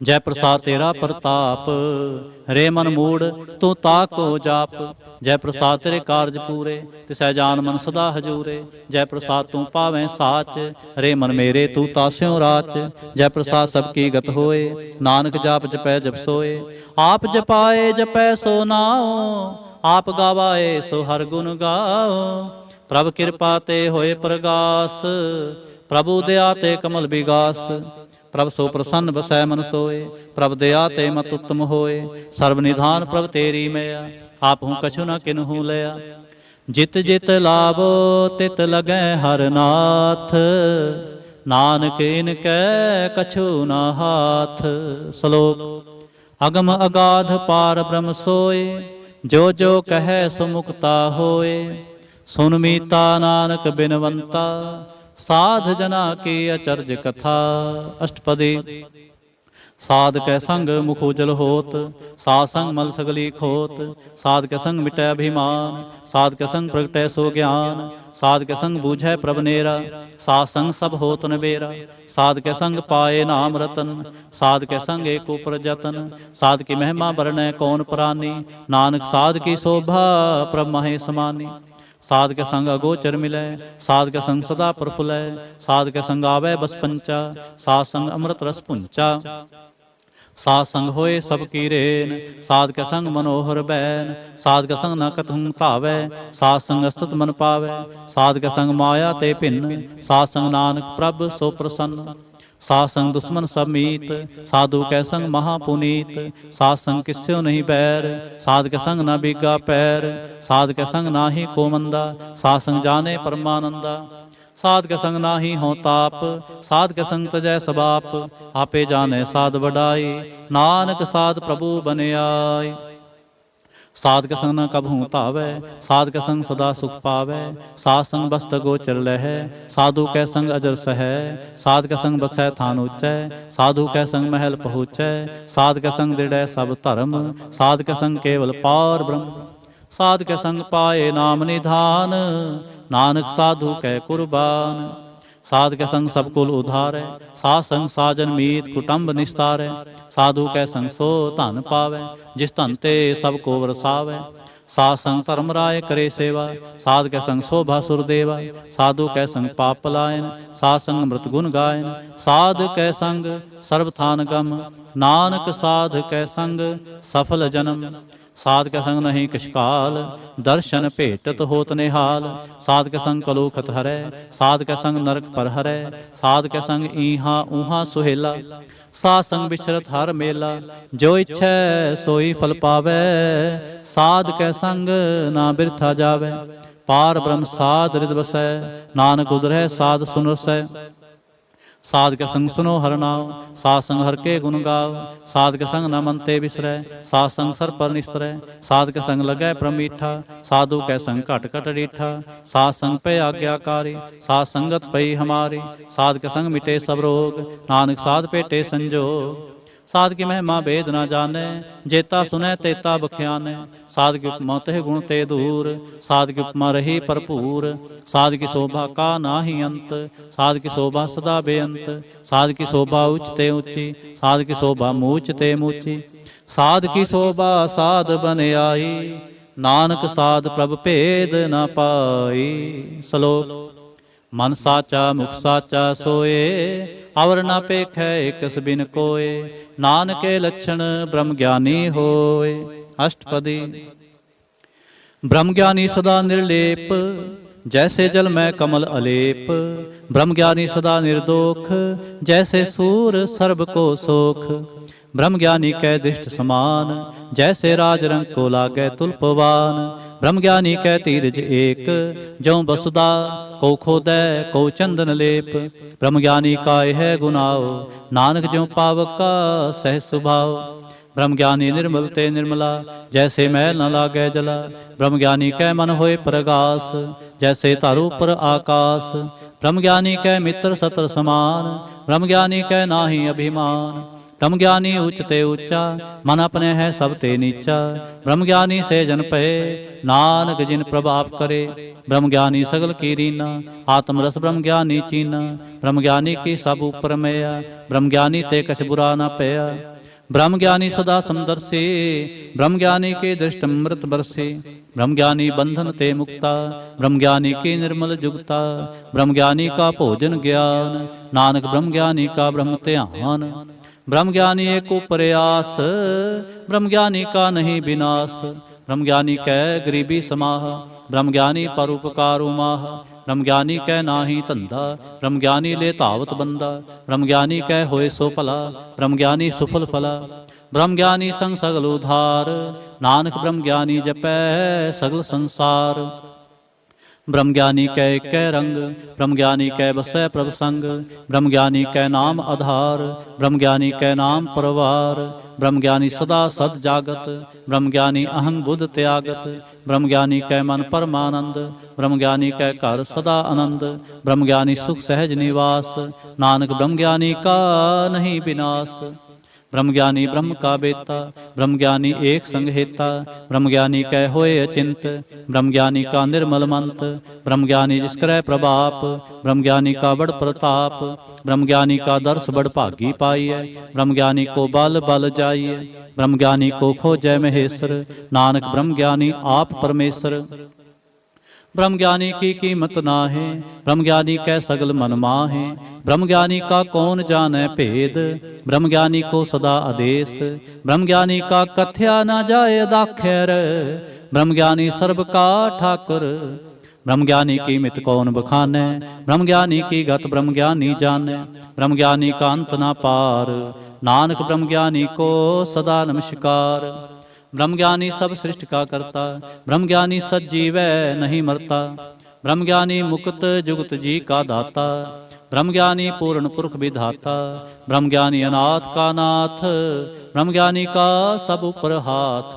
जय प्रसाद तेरा प्रताप, रे मन मूड तू ताको जाप। जय प्रसाद तेरे कारज पूरे, तिसै जान मन सदा हजूरे। जय प्रसाद तू पावें साच, रे मन मेरे तू तास्यों राच। जय प्रसाद सबकी गत होए, नानक जाप जपै जप सोए। आप जपाए जपै सो नाओ, आप गावाए सो हर गुण गाओ। प्रभ कृपा ते होए प्रगास, प्रभु दया ते कमल विगास। प्रभ सो प्रसन्न बसै मन सोए, प्रभ दया ते मत उत्तम होए। सर्व निधान प्रभ तेरी मैया, आप हूँ कछु न किन्हू लया। जित जित लावो तित लगै हर नाथ, नानक इनकै कछु न हाथ। श्लोक अगम अगाध पार ब्रह्म सोए, जो जो कहे सो मुक्ता होए। सुन मीता नानक बिनवंता, साध जना की अचरज कथा। अष्टपदी साध कै संग मुख उजल होत, साध संग मल सगली खोत। साध के संग मिटै अभिमान, साध के संग प्रगटै सो ज्ञान। साध के संग बूझै प्रभ नेरा, साध संग सब होत नबेरा। साध के संग पाए नाम रतन, साध के संग एक ऊपर जतन। साध की महिमा बरनै कौन प्राणी, नानक साध की शोभा प्रभ महे समानी। साध के संग अगोचर मिलै, साध के संग सदा प्रफुल्लै। साध के संग आवे बस पंचा, साध संग अमृत रस पुंचा। साध संग होए सब की रेन, साध के संग मनोहर बैन। साध के संग न कतहु भावै, साध संग अस्तुत मन पावै। साध के संग माया ते भिन्न, साध संग नानक प्रभ सो प्रसन्न। साध संग दुश्मन सब मीत, साधु कै संग महापुनीत। साध संग किस्यो नहीं बैर, साध के संग न बीगा पैर। साध के संग नाहि को मंदा, साध संग जाने परमानंदा। साध के संग नाहि हों ताप, साध के संग तजै सबाप। आपे जाने साध वडाई, नानक साध प्रभु बन आई। साध के संग न कभू धावै, साध के संग सदा सुख पावै। साध संग बस्त गोचर लहै, साधु कै संग अजर सहै। साध के संग बसै थान ऊंचै, साधु कै संग महल पहुँचै। साध के संग दृढ़ै सब धर्म, साध के संग केवल पार ब्रह्म। साध के संग पाए नाम निधान, नानक साधु कै कुर्बान। साध के संग सब कुल उधारै, साध संग साजन मीत कुटुंब निस्तारै। साधु कै संग सो धन पावै, जिस धन ते सब को वरसावै। साध संग धर्म राय करे सेवा, साध के संग शोभा सुरदेवा। साधु कै संग पाप पलायन, साध संग मृत गुण गायन। साध कै संग सर्व थान गम, नानक साध कै संग सफल जन्म। साध के संग नहीं किछ काल, दर्शन भेटत होत निहाल। साध के संग कलूखत हरै, साध के संग नरक पर हरै। साध के संग ईहा ऊहा सुहेला, साध संग बिचरत हर मेला। जो इच्छै सोई फल पावै, साध के संग ना बिरथा जावै। पार ब्रह्म साध हृद बसै, नानक उदरै साध सुन रसै। साध के संग सुनो हर नाम, साध संग हर के गुण गाओ। साध के संग न मन ते बिसरै, साध संग सर पर निस्तरै। साध के संग लगै प्रमीठा, साधु के संग घट घट रीठा। साध संग पे आज्ञाकारी, साध संगत पई हमारी। साध के संग मिटे सब रोग, नानक साध पेटे संजोग। साध की महिमा भेद न जाने, जेता सुनै तेता बख्याने। साध की उपमा तह गुण ते दूर, साध की उपमा रही भरपूर। साध की शोभा का नाहि अंत, साध की शोभा सदा बेअंत। साध की शोभा उच्च ते ऊंची, साध की शोभा मूच ते मूची। साध की शोभा साध बन आई, नानक साध प्रभ भेद न पाई। श्लोक। मन साचा मुख साचा सोए, अवर न पेखै एकस बिन कोय। नानके लक्षण ब्रह्म ज्ञानी होय। अष्टपदी। ब्रह्म ज्ञानी सदा निर्लेप, जैसे जल में कमल अलेप। ब्रह्म ज्ञानी सदा निर्दोख, जैसे सूर सर्ब को सोख। ब्रह्म ज्ञानी कै दृष्ट समान, जैसे राज रंग को लागै तुल्पवान। ब्रह्म ज्ञानी कै तीरज एक, ज्यों वसुदा को खोदै को चंदन लेप। ब्रह्म ज्ञानी का यह गुनाओ, नानक ज्यों पावक का सहज स्वभाव। ब्रह्म ज्ञानी निर्मल ते निर्मला, जैसे मैल न लागै जला। ब्रह्म ज्ञानी कै मन होए प्रगास, जैसे तारू पर आकाश। ब्रह्म ज्ञानी कै मित्र सत्र समान, ब्रह्म ज्ञानी कै नाहि अभिमान। ब्रह्म ज्ञानी उच्च ते ऊंचा, मन अपने है सब ते नीचा। ब्रह्म ज्ञानी से जन पए, नानक जिन प्रभाव करे। ब्रह्म ज्ञानी सगल की रीना, आत्म रस ब्रह्म ज्ञानी चीना। ब्रह्म ज्ञानी की सब ऊपर मैया, ब्रह्म ज्ञानी ते कछ बुरा न पया। ब्रह्म ज्ञानी सदा समदर्शी, ब्रह्म ज्ञानी के दृष्ट अमृत बरसे। ब्रह्म ज्ञानी बंधन ते मुक्ता, ब्रह्म ज्ञानी की निर्मल जुगता। ब्रह्म ज्ञानी का भोजन ज्ञान, नानक ब्रह्म ज्ञानी का ब्रह्म ध्यान। ब्रह्म ज्ञानी एक प्रयास, ब्रह्म ज्ञानी का नहीं विनाश। ब्रह्म ज्ञानी कै गरीबी समाह, ब्रह्म ज्ञानी परोपकार माह। ब्रह्म ज्ञानी कै नाहि धंधा, ब्रह्म ज्ञानी ले धावत बंदा। ब्रह्म ज्ञानी कै होए सो भला, ब्रह्म ज्ञानी सुफल फला। ब्रह्म ज्ञानी संग सगल उधार, नानक ब्रह्म ज्ञानी जपै सगल संसार। ब्रह्म ज्ञानी कै कै रंग, ब्रह्म ज्ञानी कै बसै प्रभ संग। ब्रह्म ज्ञानी कै नाम आधार, ब्रह्म ज्ञानी कै नाम परवार। ब्रह्म ज्ञानी सदा सद जागत, ब्रह्म ज्ञानी अहंग बुध त्यागत। ब्रह्म ज्ञानी कै मन परमानंद, ब्रह्म ज्ञानी कै घर सदा आनंद। ब्रह्म ज्ञानी सुख सहज निवास, नानक ब्रह्म ज्ञानी का नहीं विनाश। ब्रह्म ज्ञानी ब्रह्म का बेता, ब्रह्म ज्ञानी एक संग हेता। ब्रह्म ज्ञानी कै होए अचिंत, ब्रह्म ज्ञानी का निर्मल मंत। ब्रह्म ज्ञानी जिसकरै प्रभाप, ब्रह्म ज्ञानी का बड़ प्रताप। ब्रह्म ज्ञानी का दर्श बड़ भागी पाइय, ब्रह्म ज्ञानी को बल बल जाइय। ब्रह्म ज्ञानी को खोजै महेश्वर, नानक ब्रह्म ज्ञानी आप परमेश्वर। ब्रह्म ज्ञानी की कीमत नाहे, ब्रह्म ज्ञानी कै सगल मन माहे। ब्रह्म ज्ञानी का कौन जाने भेद, ब्रह्म ज्ञानी को सदा आदेश। ब्रह्म ज्ञानी का कथ्या न जाए दाखैर, ब्रह्म ज्ञानी सर्व का ठाकुर। ब्रह्म ज्ञानी की मित कौन बखाने, ब्रह्म ज्ञानी की गत ब्रह्म ज्ञानी जाने। ब्रह्म ज्ञानी का अंत न पार, नानक ब्रह्म ज्ञानी को सदा नमस्कार। ब्रह्म ज्ञानी सब सृष्टि का करता, ब्रह्म ज्ञानी सज्जीवै नहीं मरता। ब्रह्म ज्ञानी मुक्त जुगत जी का दाता, ब्रह्म ज्ञानी पूर्ण पुरख विधाता। ब्रह्म ज्ञानी अनाथ का नाथ, ब्रह्म ज्ञानी का सब ऊपर हाथ।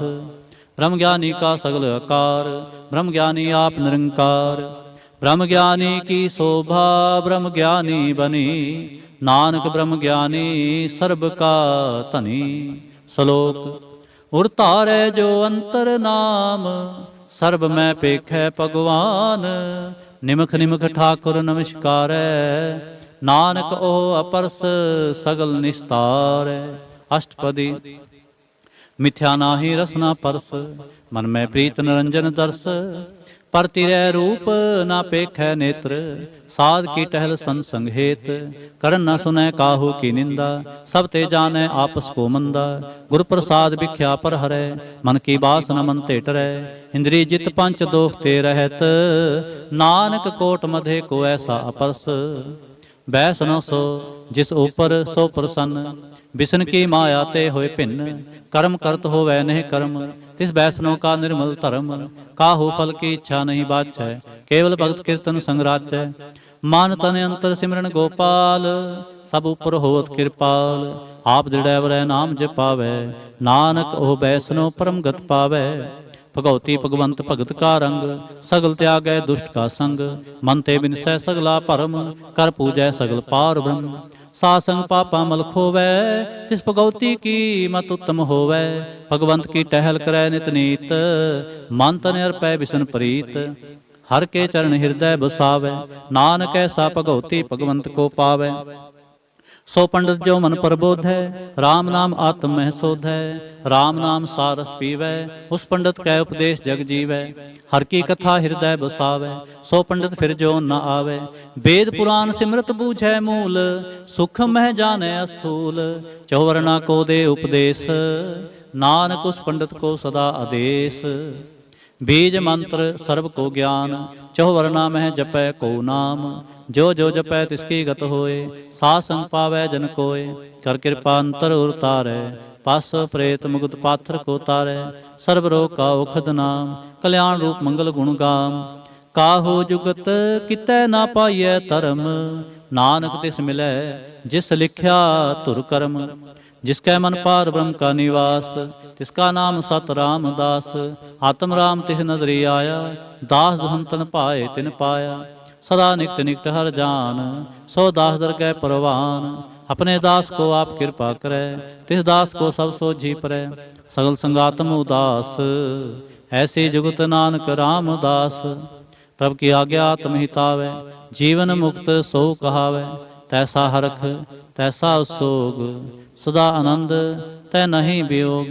ब्रह्म ज्ञानी का सगल आकार, ब्रह्म ज्ञानी आप निरंकार। ब्रह्म ज्ञानी की शोभा ब्रह्म ज्ञानी बनी, नानक ब्रह्म ज्ञानी सर्ब का धनी। श्लोक। उर तारै जो अंतर नाम, सर्ब मैं पेखै भगवान। निमख निमख ठाकुर नमस्कारै, नानक ओह अपरस सगल निस्तारै। अष्टपदी। मिथ्या नाहि रसना परस, मन में प्रीत निरंजन दर्श। परतिरै रूप ना पेखै नेत्र, साध की टहल संसंग हेत। करन न सुनै काहू की निंदा, सब ते जानै आपस को मंदा। गुर प्रसाद भिख्या पर हरै, मन की बासना मन ते टरै। इंद्री जित पंच दोख ते रहत, नानक कोट मधे को ऐसा अपरस। बैसनो सो जिस ऊपर सो प्रसन्न, बिसन की माया ते होए भिन्न। कर्म करत होवै नहीं कर्म, तिस बैसनों का निर्मल धर्म। काहू फल की इच्छा नहीं बाछै, केवल भगत कीर्तन संग राचै। मान तन अंतर सिमरन गोपाल, ਸਭ ਉਪਰ ਹੋਵਤ ਕਿਰਪਾਲ। ਆਪ ਦ੍ਰਿੜੈ ਵਰੈ ਨਾਮ ਜਪਾਵੈ, ਨਾਨਕ ਉਹ ਬੈਸਨੋ ਪਰਮ ਗਤ ਪਾਵੈ। ਭਗਉਤੀ ਭਗਵੰਤ ਭਗਤ ਕਾ ਰੰਗ, ਸਗਲ ਤਿਆਗੈ ਦੁਸ਼ਟ ਕਾ ਸੰਗ। ਮਨ ਤੇ ਬਿਨਸੈ ਸਗਲਾ ਭਰਮ, ਕਰ ਪੂਜੈ ਸਗਲ ਪਾਰ ਬ੍ਰਹਮ। ਸਾਧ ਸੰਗ ਪਾਪਾ ਮਲ ਖੋਵੈ, ਤਿਸ ਭਗਉਤੀ ਕੀ ਮਤ ਉੱਤਮ ਹੋਵੈ। ਭਗਵੰਤ ਕੀ ਟਹਿਲ ਕਰੈ ਨਿਤ ਨੀਤ, ਮਨ ਤਨ ਅਰਪੈ ਬਿਸਨ ਪ੍ਰੀਤ। ਹਰ ਕੇ ਚਰਨ ਹਿਰਦੈ ਬਸਾਵੈ, ਨਾਨਕ ਐਸਾ ਭਗਉਤੀ ਭਗਵੰਤ ਕੋ ਪਾਵੈ। ਸੋ ਪੰਡਤ ਜੋ ਮਨ ਪ੍ਰਬੋਧੈ, RAM ਨਾਮ ਆਤਮ ਮਹਿ ਸੋਧੈ। RAM ਨਾਮ ਸਾਰਸ ਪੀਵੈ, ਉਸ ਪੰਡਤ ਕੈ ਉਪਦੇਸ਼ ਜਗ ਜੀਵੈ। ਹਰ ਕੀ ਕਥਾ ਹਿਰਦੈ ਬਸਾਵੈ, ਸੋ ਪੰਡਤ ਫਿਰ ਜੋ ਨ ਆਵੈ। ਵੇਦ ਪੁਰਾਨ ਸਿਮਰਤ ਬੂਝੈ ਮੂਲ, ਸੁਖ ਮਹਿ ਜਾਣੈ ਅਸਥੂਲ। ਚਹੁਵਰਨਾ ਕੋ ਦੇ ਉਪਦੇਸ਼, ਨਾਨਕ ਉਸ ਪੰਡਤ ਕੋ ਸਦਾ ਆਦੇਸ਼। ਬੀਜ ਮੰਤਰ ਸਰਬ ਕੋ ਗਿਆਨ, ਚਹੁਵਰਨਾ ਮਹਿ ਜਪੈ ਕੋ ਨਾਮ। ਜੋ ਜੋ ਜਪੈ ਤਿਸ ਕੀ ਗਤ ਹੋਏ, ਸਾਧ ਸੰਗ ਪਾਵੈ ਜਨ ਕੋਏ। ਕਰ ਕਿਰਪਾ ਅੰਤਰ ਉਰਤਾਰੈ, ਪਸ ਪ੍ਰੇਤ ਮੁਕਤ ਪਾਥਰ ਕੋ ਤਾਰੈ। ਸਰਬ ਰੋਗ ਕਾ ਔਖਦ ਨਾਮ, ਕਲਿਆਣ ਰੂਪ ਮੰਗਲ ਗੁਣ ਗਾਮ। ਕਾਹੋ ਜੁਗਤ ਕਿਤੈ ਨਾ ਪਾਈਐ ਧਰਮ, ਨਾਨਕ ਤਿਸ ਮਿਲੈ ਜਿਸ ਲਿਖਿਆ ਧੁਰ ਕਰਮ। ਜਿਸ ਕੈ ਮਨ ਪਾਰ ਬ੍ਰਹਮ ਕਾ ਨਿਵਾਸ, ਤਿਸਕਾ ਨਾਮ ਸਤ ਰਾਮਦਾਸ। ਆਤਮ ਰਾਮ ਤਿਸ ਨਦਰੀ ਆਇਆ, ਦਾਸ ਦੁਹੰਤਨ ਭਾਏ ਤਿਨ ਪਾਇਆ। ਸਦਾ ਨਿਕਟ ਨਿਕਟ ਹਰ ਜਾਨ, ਸੋ ਦਾਸ ਦਰਗਹਿ ਪਰਵਾਨ। ਆਪਣੇ ਦਾਸ ਕੋ ਆਪ ਕਿਰਪਾ ਕਰੈ, ਤਿਸ ਦਾਸ ਕੋ ਸਭ ਸੋਝੀ ਪਰੈ। ਸਗਲ ਸੰਗਾਤਮ ਉਦਾਸ, ਐਸੀ ਜੁਗਤ ਨਾਨਕ ਰਾਮਦਾਸ। ਪ੍ਰਭ ਕੀ ਆਗਿਆ ਆਤਮ ਹਿਤਾਵੈ, ਜੀਵਨ ਮੁਕਤ ਸੋ ਕਹਾਵੈ। ਤੈਸਾ ਹਰਖ ਤੈਸਾ ਉਸੋਗ, ਸਦਾ ਆਨੰਦ ਤੈ ਨਹੀਂ ਵਿਯੋਗ।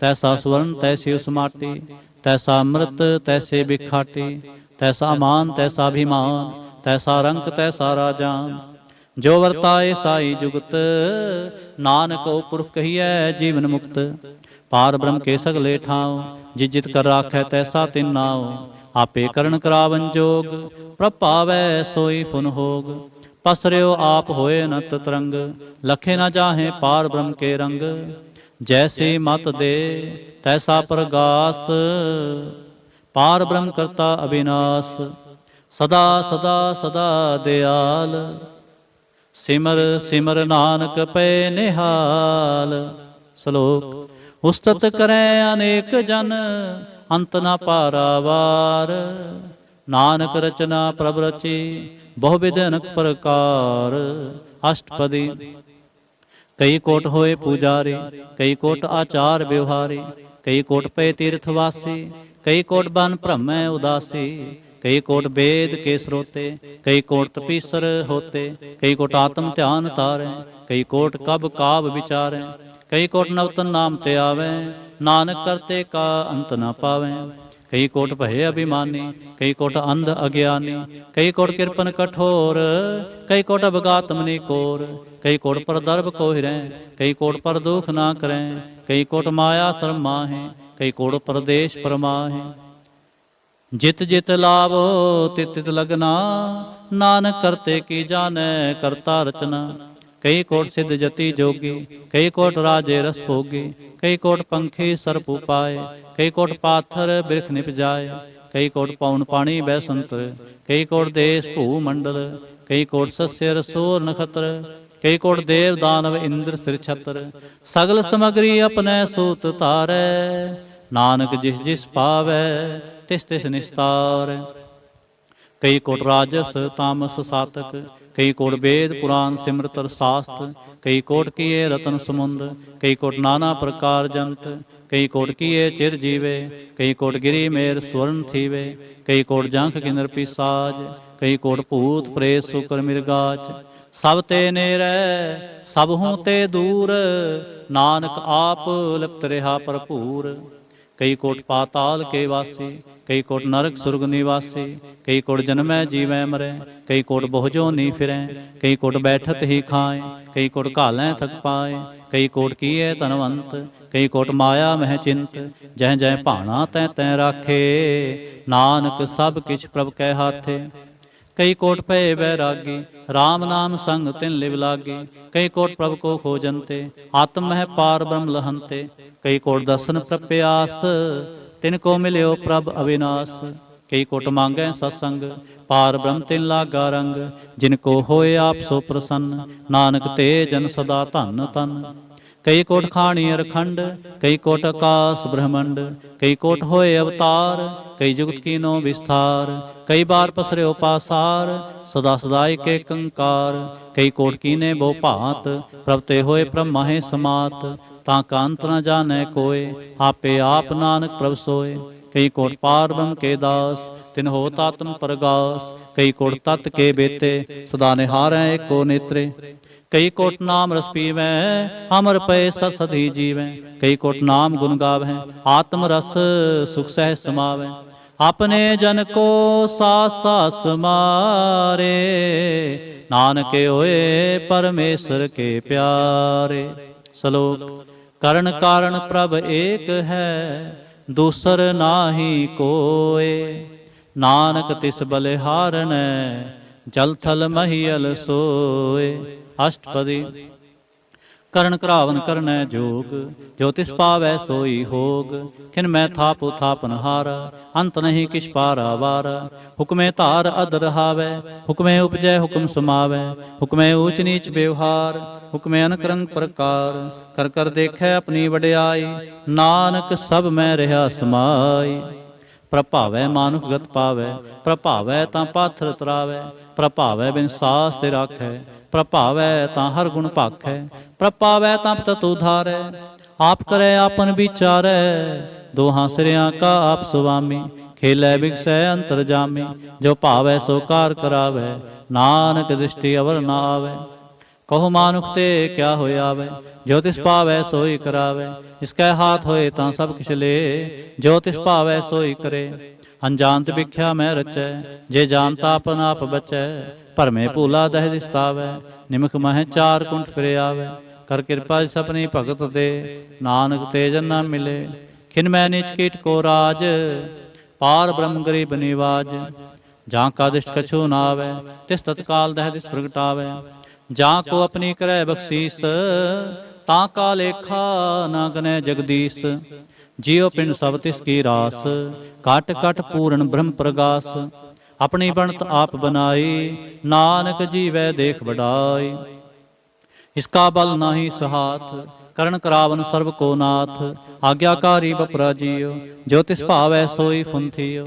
ਤੈਸਾ ਸੁਵਰਨ ਤੈਸੀ ਉਸ ਮਾਟੀ, ਤੈਸਾ ਅੰਮ੍ਰਿਤ ਤੈਸੇ ਬਿਖਾਟੀ। ਤੈਸਾ ਮਾਨ ਤੈਸਾ ਅਭਿਮਾਨ, ਤੈਸਾ ਰੰਕ ਤੈਸਾ ਰਾਜਾਨ। ਜੋ ਵਰਤਾਏ ਸਾਈ ਜੁਗਤ, ਨਾਨਕ ਉਹ ਪੁਰਖ ਕਹੀਐ ਜੀਵਨ ਮੁਕਤ। ਪਾਰ ਬ੍ਰਹਮ ਕੇ ਸਗਲੇ ਠਾਉ, ਜਿ ਜਿਤ ਕਰ ਰਾਖੈ ਤੈਸਾ ਤਿਨ ਨਾਉ। ਆਪੇ ਕਰਨ ਕਰਾਵਨ ਜੋਗ, ਪ੍ਰਭ ਪਾਵੈ ਸੋਈ ਫੁਨ ਹੋਗ। ਪਸਰਿਓ ਆਪ ਹੋਏ ਅਨੰਤ ਤਰੰਗ, ਲਖੇ ਨਾ ਜਾਹੇ ਪਾਰ ਬ੍ਰਹਮ ਕੇ ਰੰਗ। ਜੈਸੀ ਮਤ ਦੇ ਤੈਸਾ ਪ੍ਰਗਾਸ, ਪਾਰ ਬ੍ਰਹਮ ਕਰਤਾ ਅਬਿਨਾਸ਼। ਸਦਾ ਸਦਾ ਸਦਾ ਦਿਆਲ, ਸਿਮਰ ਸਿਮਰ ਨਾਨਕ ਪੈ ਨਿਹਾਲ। ਸ਼ਲੋਕ। ਉਸਤਤ ਕਰੈ ਅਨੇਕ ਜਨ, ਅੰਤ ਨਾ ਪਾਰਾਵਾਰ। ਨਾਨਕ ਰਚਨਾ ਪ੍ਰਭ ਰਚੀ, ਬਹੁ ਵਿਧ ਅਨੇਕ ਪ੍ਰਕਾਰ। ਅਸ਼ਟਪਦੀ। ਕਈ ਕੋਟ ਹੋਏ ਪੂਜਾਰੀ, ਕਈ ਕੋਟ ਆਚਾਰ ਵਿਵਹਾਰੀ। ਕਈ ਕੋਟ ਪਏ ਤੀਰਥ ਵਾਸੀ, ਕਈ ਕੋਟ ਬਨ ਭ੍ਰਮੈ ਉਦਾਸੀ। ਕਈ ਕੋਟ ਵੇਦ ਕੇ ਸਰੋਤੇ, ਕਈ ਕੋਟ ਤਪੀਸਰ ਹੋਤੇ। ਕਈ ਕੋਟ ਆਤਮ ਧਿਆਨ ਤਾਰੈ, ਕਈ ਕੋਟ ਕਬ ਕਾਬ ਵਿਚਾਰੈ। ਕਈ ਕੋਟ ਨਵਤਨ ਨਾਮ ਤੇ ਆਵੈ, ਨਾਨਕ ਕਰਤੇ ਕਾ ਅੰਤ ਨਾ ਪਾਵੈ। ਕਈ ਕੋਟ ਭਏ ਅਭਿਮਾਨੀ, ਕਈ ਕੋਟ ਅੰਧ ਅਗਿਆਨੀ। ਕਈ ਕੋਟ ਕਿਰਪਨ ਕਠੋਰ, ਕਈ ਕੋਟ ਅਵਗਾਤਮ ਨਿਕੋਰ। ਕਈ ਕੋਟ ਪਰ ਦਰਬ ਕੋ ਹਿਰੈ, ਕਈ ਕੋਟ ਪਰ ਦੁਖ ਨਾ ਕਰੈ। ਕਈ ਕੋਟ ਮਾਇਆ ਸਰਮ ਮਾਹੇ, ਕਈ ਕੋਟ ਪਰਦੇਸ਼ ਪਰਮਾਹੇ। ਜਿਤ ਜਿਤ ਲਾਭੋ ਤਿਤ ਤਿਤ ਲਗਨਾ, ਨਾਨਕ ਕਰਤੇ ਕੀ ਜਾਣੈ ਕਰਤਾ ਰਚਨਾ। ਕਈ ਕੋਟ ਸਿੱਧ ਜਤੀ ਜੋਗੀ, ਕਈ ਕੋਟ ਰਾਜੇ ਰਸ ਭੋਗੀ। ਕਈ ਕੋਟ ਪੰਖੀ ਸਰਪ ਉਪਾਏ, ਕਈ ਕੋਟ ਪਾਥਰ ਬਿਰਖ ਨਿਪਜਾਏ। ਕਈ ਕੋਟ ਪਉਨ ਪਾਣੀ ਬੈ ਸੰਤਰ, ਕਈ ਕੋਟ ਦੇਸ ਭੂ ਮੰਡਲ। ਕਈ ਕੋਟ ਸੱਸਿਆ ਰਸੋਰ ਨਖਤਰ, ਕਈ ਕੋਟ ਦੇਵ ਦਾਨਵ ਇੰਦਰ ਸਿਰ ਛਤਰ। ਸਗਲ ਸਮਗਰੀ ਆਪਣੈ ਸੂਤ ਧਾਰੈ, ਨਾਨਕ ਜਿਸ ਜਿਸ ਪਾਵੈ ਤਿਸ ਤਿਸ ਨਿਸਤਾਰੈ। ਕਈ ਕੋਟ ਰਾਜਸ ਤਾਮਸ ਸਾਤਕ, ਕਈ ਕੋਟ ਵੇਦ ਪੁਰਾਨ ਸਿਮਰਤ ਸਾਸਤ। ਕਈ ਕੋਟ ਕੀਏ ਰਤਨ ਸਮੁੰਦ, ਕਈ ਕੋਟ ਨਾਨਾ ਪ੍ਰਕਾਰ ਜੰਤ। ਕਈ ਕੋਟ ਕੀਏ ਚਿਰ ਜੀਵੇ, ਕਈ ਕੋਟ ਗਿਰੀ ਮੇਰ ਸਵਰਨ ਥੀਵੇ। ਕਈ ਕੋਟ ਜੰਖ ਕਿਨਰ ਪਿਸਾਜ, ਕਈ ਕੋਟ ਭੂਤ ਪ੍ਰੇਤ ਸੁਕਰ ਮਿਰਗਾਚ। ਸਭ ਤੇ ਨੇਰੈ ਸਭ ਹੂੰ ਤੇ ਦੂਰ, ਨਾਨਕ ਆਪ ਲਿਪਤ ਰਿਹਾ ਭਰਪੂਰ। ਕਈ ਕੋਟ ਪਾਤਾਲ ਕੇ ਵਾਸੀ, ਕਈ ਕੋਟ ਨਰਕ ਸੁਰਗ ਨਿਵਾਸੀ। ਕਈ ਕੋਟ ਜਨਮੈ ਜੀਵੈ ਮਰੈ, ਕਈ ਕੋਟ ਬਹੁ ਜੋਨੀ ਫਿਰੈ। ਕਈ ਕੋਟ ਬੈਠਤ ਹੀ ਖਾਏ, ਕਈ ਕੋਟ ਘਾਲੈ ਥਕ ਪਾਏ। ਕਈ ਕੋਟ ਕੀਏ ਧਨਵੰਤ, ਕਈ ਕੋਟ ਮਾਇਆ ਮਹਿ ਚਿੰਤ। ਜਹ ਜਹ ਭਾਣਾ ਤੈ ਤੈ ਰਾਖੇ, ਨਾਨਕ ਸਭ ਕਿਛ ਪ੍ਰਭ ਕੈ ਹਾਥੇ। ਕਈ ਕੋਟ ਪਏ ਬੈਰਾਗੀ, RAM ਨਾਮ ਸੰਗ ਤਿਨ ਲਿਵ ਲਾਗੀ। ਕਈ ਕੋਟ ਪ੍ਰਭ ਕੋ ਖੋਜੰਤੇ, ਆਤਮ ਮਹਿ ਪਾਰ ਬ੍ਰਹਮ ਲਹੰਤੇ। ਕਈ ਕੋਟ ਦਰਸ਼ਨ ਪ੍ਰਪਿਆਸ, ਤਿਨ ਕੋ ਮਿਲਿਓ ਪ੍ਰਭ ਅਵਿਨਾਸ਼। ਕਈ ਕੋਟ ਮੰਗੈ ਸਤਸੰਗ, ਪਾਰ ਬ੍ਰਹਮ ਤਿਨ ਲਾਗਾ ਰੰਗ। ਜਿਨ ਕੋ ਹੋਏ ਆਪ ਸੋ ਪ੍ਰਸੰਨ, ਨਾਨਕ ਤੇ ਜਨ ਸਦਾ ਧਨ ਤਨ। ਕਈ ਕੋਟ ਖਾਣੀ ਅਰਖੰਡ, ਕਈ ਕੋਟ ਆਕਾਸ ਬ੍ਰਹਮੰਡ। ਕਈ ਕੋਟ ਹੋਏ ਅਵਤਾਰ, ਕਈ ਜੁਗਤ ਕੀਨੋ ਵਿਸਥਾਰ। ਕਈ ਬਾਰ ਪਸਰਿਓ ਪਾਸਾਰ, ਸਦਾ ਸਦਾ ਏਕ ਏਕੰਕਾਰ। ਕਈ ਕੋਟ ਕੀਨੇ ਬਹੁ ਭਾਂਤ, ਪ੍ਰਭ ਤੇ ਹੋਏ ਬ੍ਰਹਮਾ ਸਮਾਤ। ਤਾਂ ਕਾ ਅੰਤ ਨ ਜਾਣੈ ਕੋਇ, ਆਪੇ ਆਪ ਨਾਨਕ ਪ੍ਰਭ ਸੋਏ। ਕਈ ਕੋਟ ਪਾਰ ਬ੍ਰਹਮ ਕੇ ਦਾਸ, ਤਿਨ ਹੋਤ ਆਤਮ ਪ੍ਰਗਾਸ। ਕਈ ਕੋਟ ਤਤ ਕੇ ਬੇਤੇ, ਸਦਾ ਨਿਹਾਰੈ ਏਕੋ ਨੇਤਰੇ। ਕਈ ਕੋਟ ਨਾਮ ਰਸ ਪੀਵੈ, ਅਮਰ ਪਏ ਸਦ ਸਦੀ ਜੀਵੈ। ਕਈ ਕੋਟ ਨਾਮ ਗੁਣ ਗਾਵੈ, ਆਤਮ ਰਸ ਸੁਖ ਸਹਿ ਸਮਾਵੈ। ਆਪਣੇ ਜਨ ਕੋ ਸਾਸ ਸਾਸ ਮਾਰੇ, ਨਾਨਕ ਹੋਏ ਪਰਮੇਸ਼ਰ ਕੇ ਪਿਆਰੇ। ਸ਼ਲੋਕ। ਕਰਨ ਕਾਰਨ ਪ੍ਰਭ ਏਕ ਹੈ, ਦੂਸਰ ਨਾਹੀ ਕੋਇ। ਨਾਨਕ ਤਿਸ ਬਲਿਹਾਰਣੈ, ਜਲ ਥਲ ਮਹੀਅਲ ਸੋਏ। ਅਸ਼ਟਪਦੀ। ਕਰਨ ਕਰਾਵਨ ਕਰਨੈ ਜੋਗ, ਜੋ ਤਿਸ ਪਾਵੈ ਸੋਈ ਹੋਗ। ਖਿਨ ਮੈਂ ਥਾਪੁ ਥਾਪਨ ਹਾਰਾ, ਅੰਤ ਨਹੀਂ ਕਿਛ ਪਾਰਾਵਾਰਾ। ਹੁਕਮੇ ਧਾਰ ਅਦ ਰਹਾਵੈ, ਹੁਕਮੇ ਉਪਜੈ ਹੁਕਮ ਸਮਾਵੈ। ਹੁਕਮੇ ਊਚ ਨੀਚ ਵਿਵਹਾਰ, ਹੁਕਮੇ ਅਨਕ ਰੰਗ ਪ੍ਰਕਾਰ। ਕਰ ਕਰ ਦੇਖੈ ਆਪਣੀ ਵਡਿਆਈ, ਨਾਨਕ ਸਭ ਮੈਂ ਰਿਹਾ ਸਮਾਈ। ਪ੍ਰਭਾਵੈ ਮਾਨੁਖ ਗਤ ਪਾਵੈ, ਪ੍ਰਭਾਵੈ ਤਾਂ ਪਾਥਰ ਤਰਾਵੈ। ਪ੍ਰਭਾਵੈ ਬਿਨ ਸਾਸ ਤੇ ਰਾਖੈ, ਪ੍ਰਭਾਵੈ ਤਾਂ ਹਰ ਗੁਣ ਭਾਖੈ। ਪ੍ਰਭਾਵੈ ਤਾਂ ਪਤਤ ਉਧਾਰੈ, ਆਪ ਕਰੈ ਆਪਨ ਵਿਚਾਰੈ। ਦੋਹਾਂ ਸਿਰਿਆਂ ਕਾ ਆਪ ਸੁਆਮੀ, ਖੇਲੈ ਬਿਗਸੈ ਅੰਤਰ ਜਾਮੀ। ਜੋ ਭਾਵੈ ਸੋ ਕਾਰ ਕਰਾਵੈ, ਨਾਨਕ ਦ੍ਰਿਸ਼ਟੀ ਅਵਰ ਨਾ ਆਵੈ। ਕਹੋ ਮਾਨੁਖ ਤੇ ਕਿਆ ਹੋਇ ਆਵੈ, ਜੋ ਤਿਸ ਭਾਵੈ ਸੋਈ ਕਰਾਵੈ। ਇਸ ਕੈ ਹਾਥ ਹੋਏ ਤਾਂ ਸਭ ਕਿਛ ਲੇ, ਜੋ ਤਿਸ ਭਾਵੈ ਸੋਈ ਕਰੇ। ਅਨਜਾਨਤ ਵਿਖਿਆ ਮੈਂ ਰਚੈ, ਜੇ ਜਾਣਤਾ ਆਪਨ ਆਪ ਬਚੈ। ਭਰਮੇ ਭੂਲਾ ਦਹਿ ਦਿਸਤਾਵੈ, ਨਿਮਖ ਮਹਿ ਚਾਰ ਕੁੰਠ ਫਿਰੇ ਆਵੈ। ਕਰ ਕਿਰਪਾ ਜਿਸ ਆਪਣੀ ਭਗਤ ਦੇ, ਨਾਨਕ ਤੇ ਜਨ ਨਾ ਮਿਲੇ। ਖਿਨ ਮੈਂ ਨੀਚ ਕੀਟ ਕੋ ਰਾਜ, ਪਾਰ ਬ੍ਰਹਮ ਗਰੀਬ ਨਿਵਾਜ। ਜਾਂ ਕਾ ਦਿਸ਼ਟ ਕਛੂ ਨਾ ਆਵੈ, ਤਿਸ ਤਤਕਾਲ ਦਹਿ ਦਿਸ ਪ੍ਰਗਟਾਵੈ। ਜਾਂ ਕੋ ਆਪਣੀ ਕਰੈ ਬਖਸ਼ੀਸ, ਤਾਂ ਕਾ ਲੇਖਾ ਨਾ ਗਨੈ ਜਗਦੀਸ਼। ਜਿਉ ਪਿੰਡ ਸਭ ਤਿਸ ਕੀ ਰਾਸ, ਘਟ ਘਟ ਪੂਰਨ ਬ੍ਰਹਮ ਪ੍ਰਗਾਸ। ਆਪਣੀ ਬਣਤ ਆਪ ਬਨਾਈ, ਨਾਨਕ ਜੀਵੈ ਦੇਖ ਵਡਾਈ। ਇਸਕਾ ਬਲ ਨਾਹੀ ਸਹਾਥ, ਕਰਨ ਕਰਾਵਨ ਸਰਬ ਕੋ ਨਾਥ। ਆਗਿਆਕਾਰੀ ਬਪਰਾ ਜੀਉ, ਜੋ ਤਿਸ ਭਾਵੈ ਸੋਈ ਫੁੰਥਿਉ।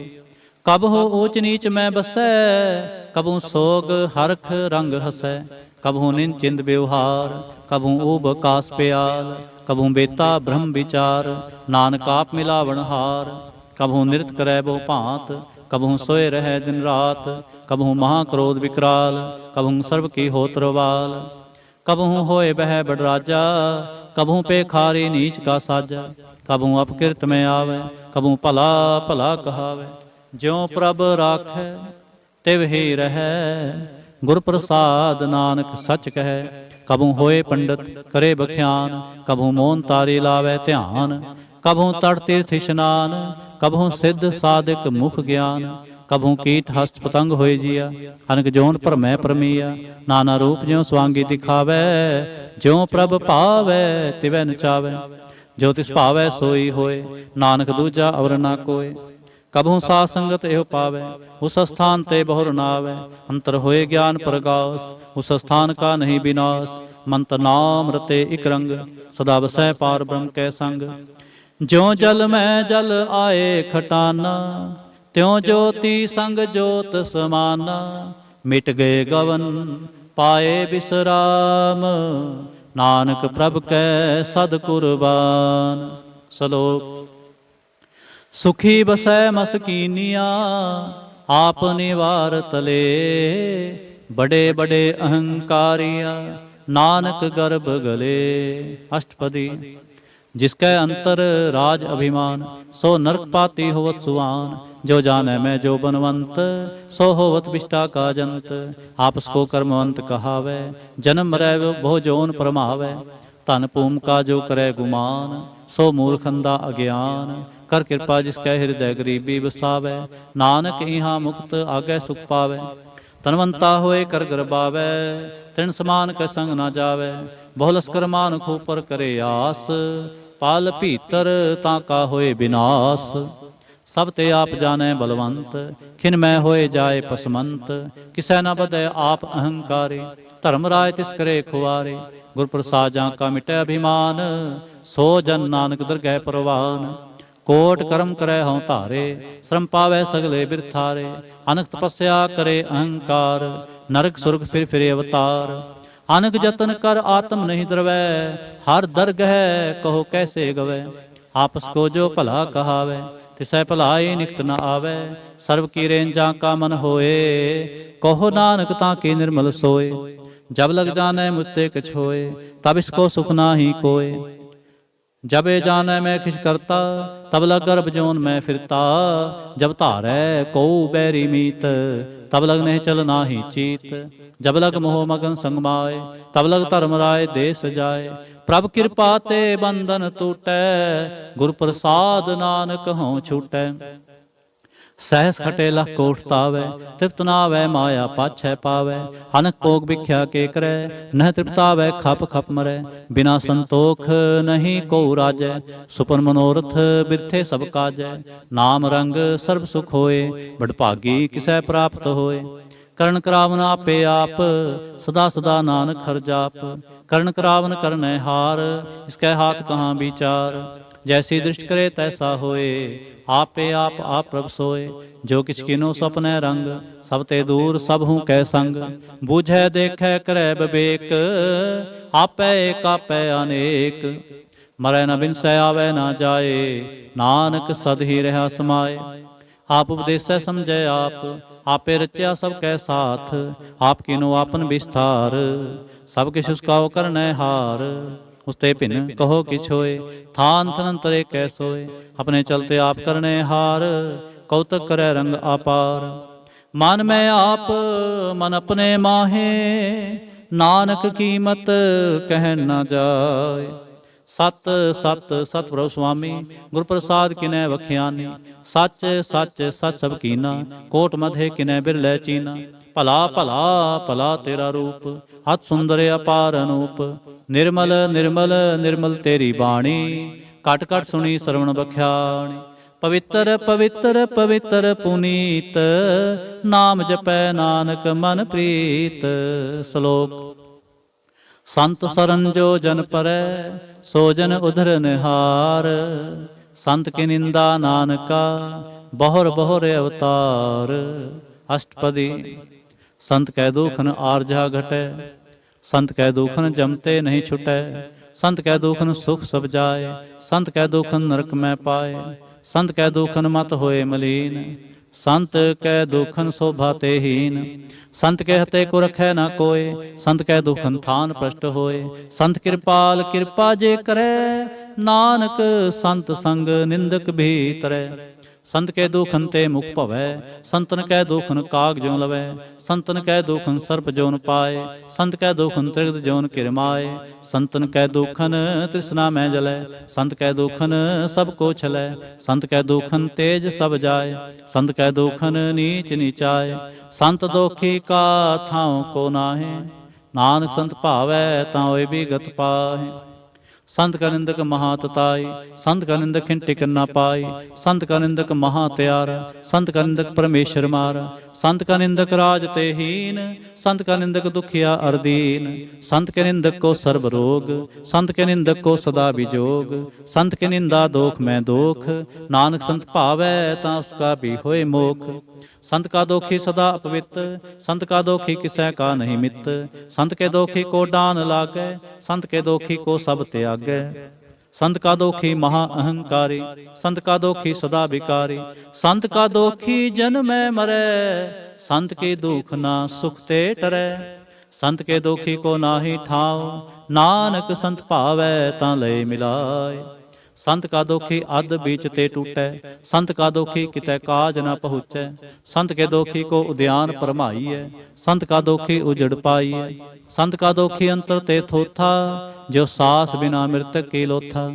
ਕਬਹੁ ਊਚ ਨੀਚ ਮੈਂ ਬਸੈ, ਕਬਹੁ ਸੋਗ ਹਰਖ ਰੰਗ ਹਸੈ। ਕਬਹੁ ਨਿੰਚਿੰਦ ਵਿਵਹਾਰ, ਕਬਹੁ ਊਬ ਕਾਸ ਪਿਆਲ। ਕਬਹੁ ਬੇਤਾ ਬ੍ਰਹਮ ਵਿਚਾਰ, ਨਾਨਕ ਆਪ ਮਿਲਾਵਣ ਹਾਰ। ਕਬਹੁ ਨਿਰਤ ਕਰੈ ਬਹੁ ਭਾਂਤ, ਕਬਹੁ ਸੋਏ ਰਹਿ ਦਿਨ ਰਾਤ। ਕਬਹੁ ਮਹਾ ਕ੍ਰੋਧ ਵਿਕਰਾਲ, ਕਬਹੁ ਸਰਬ ਕੀ ਹੋਤ ਰਵਾਲ। ਕਬਹੁ ਹੋਏ ਬਹਿ ਬੜ ਰਾਜਾ, ਕਬਹੁ ਪੇਖਾਰੀ ਨੀਚ ਕਾ ਸਾਜਾ। ਕਬਹੁ ਅਪਕਿਰਤ ਮੈਂ ਆਵੈ, ਕਬਹੁ ਭਲਾ ਭਲਾ ਕਹਾਵੈ। ਜਿਉ ਪ੍ਰਭ ਰਾਖੈ ਤਿਵ ਹੀ ਰਹੈ, ਗੁਰ ਪ੍ਰਸਾਦ ਨਾਨਕ ਸੱਚ ਕਹੈ। ਕਬਹੁ ਹੋਏ ਪੰਡਤ ਕਰੇ ਬਖਿਆਨ, ਕਬਹੁ ਮੋਨ ਤਾਰੀ ਲਾਵੈ ਧਿਆਨ। ਕਬਹੁ ਤੜ ਤੀਰਥ ਇਸ਼ਨਾਨ, ਕਬਹੁ ਸਿੱਧ ਸਾਧਕ ਮੁਖ ਗਿਆਨ। ਕਬਹੁ ਕੀਟ ਹਸਤ ਪਤੰਗ ਹੋਏ ਜੀਆ, ਅਨਕ ਜੋਨ ਭਰਮੈ ਪਰਮੀਆ। ਨਾਨਾ ਰੂਪ ਜਿਉ ਸਵਾਂਗੀ ਦਿਖਾਵੈ, ਜਿਉ ਪ੍ਰਭ ਭਾਵੈ ਤਿਵੈ ਨਚਾਵੈ। ਜੋ ਤਿਸ ਭਾਵੈ ਸੋਈ ਹੋਏ, ਨਾਨਕ ਦੂਜਾ ਅਵਰ ਨਾ ਕੋਇ। ਕਬਹੁ ਸਾਧ ਸੰਗਤ ਇਹੋ ਪਾਵੈ, ਉਸ ਸਥਾਨ ਤੇ ਬਹੁਰ ਨਾ ਆਵੈ। ਅੰਤਰ ਹੋਏ ਗਿਆਨ ਪ੍ਰਗਾਸ, ਉਸ ਸਥਾਨ ਕਾ ਨਹੀਂ ਬਿਨਾਸ਼। ਮੰਤ ਨਾਮ ਰਤੇ ਇਕ ਰੰਗ, ਸਦਾ ਵਸੈ ਪਾਰ ਬ੍ਰਹਮ ਕੈ ਸੰਗ। ਜਿਉ ਜਲ ਮੈਂ ਜਲ ਆਏ ਖਟਾਨਾ, ਤਿਉ ਜੋਤੀ ਸੰਗ ਜੋਤ ਸਮਾਨਾ। ਮਿਟ ਗਏ ਗਵਨ ਪਾਏ ਬਿਸਰਾਮ, ਨਾਨਕ ਪ੍ਰਭ ਕੈ ਸਦ ਕੁਰਬਾਨ। ਸ਼ਲੋਕ। ਸੁਖੀ ਬਸੈ ਮਸਕੀਨੀਆਂ, ਆਪ ਨਿਵਾਰ ਤਲੇ। ਬੜੇ ਬੜੇ ਅਹੰਕਾਰੀਆਂ, ਨਾਨਕ ਗਰਭ ਗਲੇ। ਅਸ਼ਟਪਦੀ। ਜਿਸਕੈ ਅੰਤਰ ਰਾਜ ਅਭਿਮਾਨ, ਸੋ ਨਰਕ ਪਾਤੀ ਹੋਵਤ ਸੁਆਨ। ਜੋ ਜਾਣੈ ਮੈਂ ਜੋ ਬਨਵੰਤ, ਸੋ ਹੋਵਤ ਵਿਸ਼ਟਾ ਕਾ ਜੰਤ। ਆਪਸ ਕੋ ਕਰਮਵੰਤ ਕਹਾਵੈ, ਜਨਮ ਮਰੈ ਬਹੁ ਜੋਨ ਪਰਮਾਵੈ। ਧਨ ਭੂਮ ਕਾ ਜੋ ਕਰੈ ਗੁਮਾਨ, ਸੋ ਮੂਰਖੰਦਾ ਅਗਿਆਨ। ਕਰ ਕਿਰਪਾ ਜਿਸ ਕੈ ਹਿਰਦੈ ਗਰੀਬੀ ਵਸਾਵੈ, ਨਾਨਕ ਇਹਾਂ ਮੁਕਤ ਆਗੈ ਸੁਖ ਪਾਵੈ। ਧਨਵੰਤਾ ਹੋਏ ਕਰ ਗਰਬਾਵੈ, ਤਿਨ ਸਮਾਨ ਕੈ ਸੰਗ ਨਾ ਜਾਵੈ। ਬਹੁ ਲਸਕਰ ਮਾਨੁਖ ਉਪਰ ਕਰੇ ਆਸ, ਪਲ ਭੀਤਰ ਤਾਂ ਕਾ ਹੋਏ ਬਿਨਾਸ਼। ਸਭ ਤੇ ਆਪ ਜਾਣੈ ਬਲਵੰਤ, ਖਿਨ ਮੈਂ ਹੋਏ ਜਾਏ ਪਸਮੰਤ, ਕਿਸੈ ਨ ਬਦੈ ਆਪ ਅਹੰਕਾਰੇ, ਧਰਮ ਰਾਏ ਤਿਸ ਕਰੇ ਖੁਆਰੇ, ਗੁਰ ਪ੍ਰਸਾਦ ਜਾਂ ਕਾ ਮਿਟੈ ਅਭਿਮਾਨ, ਸੋ ਜਨ ਨਾਨਕ ਦਰਗਹਿ ਪਰਵਾਨ। ਕੋਟ ਕਰਮ ਕਰੈ ਹਉ ਧਾਰੇ, ਸ਼ਰਮ ਪਾਵੈ ਸਗਲੇ ਬਿਰਥਾਰੇ, ਅਨਕ ਤਪੱਸਿਆ ਕਰੇ ਅਹੰਕਾਰ, ਨਰਕ ਸੁਰਗ ਫਿਰ ਫਿਰੇ ਅਵਤਾਰ। ਅਨਕ ਜਤਨ ਕਰ ਆਤਮ ਨਹੀਂ ਦਰਵੈ, ਹਰ ਦਰਗਹਿ ਕਹੋ ਕੈਸੇ ਗਵੈ, ਆਪਸ ਕੋ ਜੋ ਭਲਾ ਕਹਾਵੈ, ਤਿਸੈ ਭਲਾਈ ਨਿਕਟ ਨ ਆਵੈ, ਸਰਬ ਕੀ ਰੇਂਜਾ ਕਾ ਮਨ ਹੋਏ, ਕਹੋ ਨਾਨਕ ਤਾਂ ਕੀ ਨਿਰਮਲ ਸੋਏ। ਜਬ ਲਗ ਜਾਣੈ ਮੁਝਤੇ ਕਛ ਹੋਏ, ਤਬ ਇਸਕੋ ਸੁਖ ਨਾਹੀ ਕੋਏ, जब ए जानै मैं खिच करता, तब लग गर्भ जोन मैं फिरता, जब धारै को बैरी मीत, तब लग नहीं चल नाहि चीत, जब लग मोह मगन संग माए, तब लग धर्म राय देश जाए, प्रभ कृपा ते बंधन टूटै, गुर प्रसाद नानक हों छूटै। सहस खटे लख कोट तावै, तृप्त नावै माया पाछै पावै, अनक भोग भिख्या के करै, नह तृप्तावै खप खप मरै, बिना संतोख नहीं को राजै, सुपन मनोरथ बिरथे सब काजै, नाम रंग सर्ब सुख होए, बड़भागी किसै प्राप्त होए। करण करावन आपे आप, सदा सदा नानक हर जाप, करण करावन करनै हार, इसकै हाथ कहाँ विचार, जैसी दृष्टि करे तैसा होए, आपे आप प्रभ सोए, जो किछ किनो सपनै रंग, सब ते दूर सब हूँ कै संग, बूझै देखै करै विवेक, आपै एक आपै अनेक, मरै न बिनसै आवै न जाए, नानक सद ही रहा समाए। आप उपदेसै समझै आप, आपे रचया सब कै साथ, आप किनो आपन विस्तार, सब किछ उसका करनै हार, उसते भिन्न कहो किछ होए, थान थनंतरे कै सोए, अपने चलते आप करने हार, कौतक करे रंग अपार। मन में आप मन अपने माहे, नानक कीमत कह न जाए। सत सत सत प्रभु स्वामी, गुर प्रसाद किनै वखियानी, सच सच सच सब कीना, कोट मधे किनै बिरलै चीना, भला भला भला तेरा रूप, अत सुंदर अपार अनूप, निर्मल निर्मल निर्मल तेरी बाणी, घट घट सुनी श्रवण बख्याणी। पवित्र पवित्र पवित्र पुनीत, नाम जपै नानक मन प्रीत। श्लोक। संत सरन जो जन परै, सो जन उधर निहार, संत की निंदा नानका, बहुर बहुर अवतार। अष्टपदी। संत कै दुखन आरजा घटै, संत कै दुखन जमते नहीं छुटै, संत कै दुखन सुख सब जाए, संत कै दुखन नरक में पाए, संत कै दुखन मत होए मलीन, संत कै दुखन शोभा ते हीन, संत के हते को रखै न कोय, संत कै दुखन थान प्रष्ट होए, संत कृपाल कृपा जे करे, नानक संत संग निंदक भी तरै। संत कै दुखन ते मुख भवै, संतन कै दुखन काग ज्यों लवै, संतन कै दुखन सर्प जोन पाए, संत कै दुखन त्रिगद जोन किरमाए, संतन कै दुखन तृष्णा में जलै, संत कै दुखन सब को छलै, संत कै दुखन तेज सब जाए, संत कै दुखन नीच नीचाए, संत दोखी का थां को नाहे, नानक संत भावै तां होए भी गत पाहे। संत का निंदक महातताई, संत का निंदक खिन टिकन ना पाई, संत का निंदक महात्यारा, संत का निंदक परमेश्वर मारा, संत का निंदक राज ते हीन, संत का निंदक दुखिया अरदीन, संत के निंदक को सर्व रोग, संत के निंदक को सदा विजोग, संत के निंदा दोख में दोख, नानक संत भावै तां उसका भी होए मोख। संत का दोखी सदा अपवित्र, संत का दोखी किसै का नहीं मित, संत के दोखी को डान लागै, संत के दोखी को सब त्यागै, संत का दोखी महा अहंकारी, संत का दोखी सदा विकारी, संत का दोखी जन में मरै, संत के दुख ना सुख ते टरै, संत के दोखी को नाहि ठाव, नानक संत भावै तां लय मिलाय। संत का दोखी अध बीच ते टूटै, संत का दोखी कितै काज न पहुँचै, संत के दोखी को उद्यान परमाईयै, संत का दोखी उजड़ पाईयै, संत का दोखी अंतर ते थोथा, जो सास बिना मृतक की लोथा,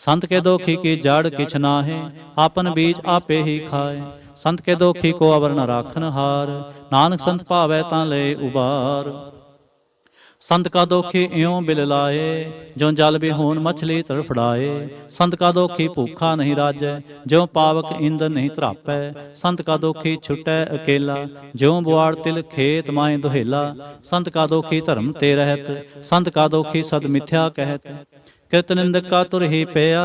संत के दोखी की जड़ किछ नाहे, आपन बीज आपे ही खाए, संत के दोखी को अवर न राखन हार, नानक संत भावै तां ले उबार। संत का दोखी इयों बिल लाए, ज्यों जल बिहून मछली तड़फड़ाए। संत का दोखी भूखा नहीं राजै, ज्यों पावक ईंधन नहीं तरापै। संत का दोखी छुटै अकेला, ज्यों बुआड़ तिल खेत माहे दुहेला। संत का दोखी धर्म ते रहत, संत का दोखी सद मिथ्या कहत। किरत निंदक का तुर ही पया,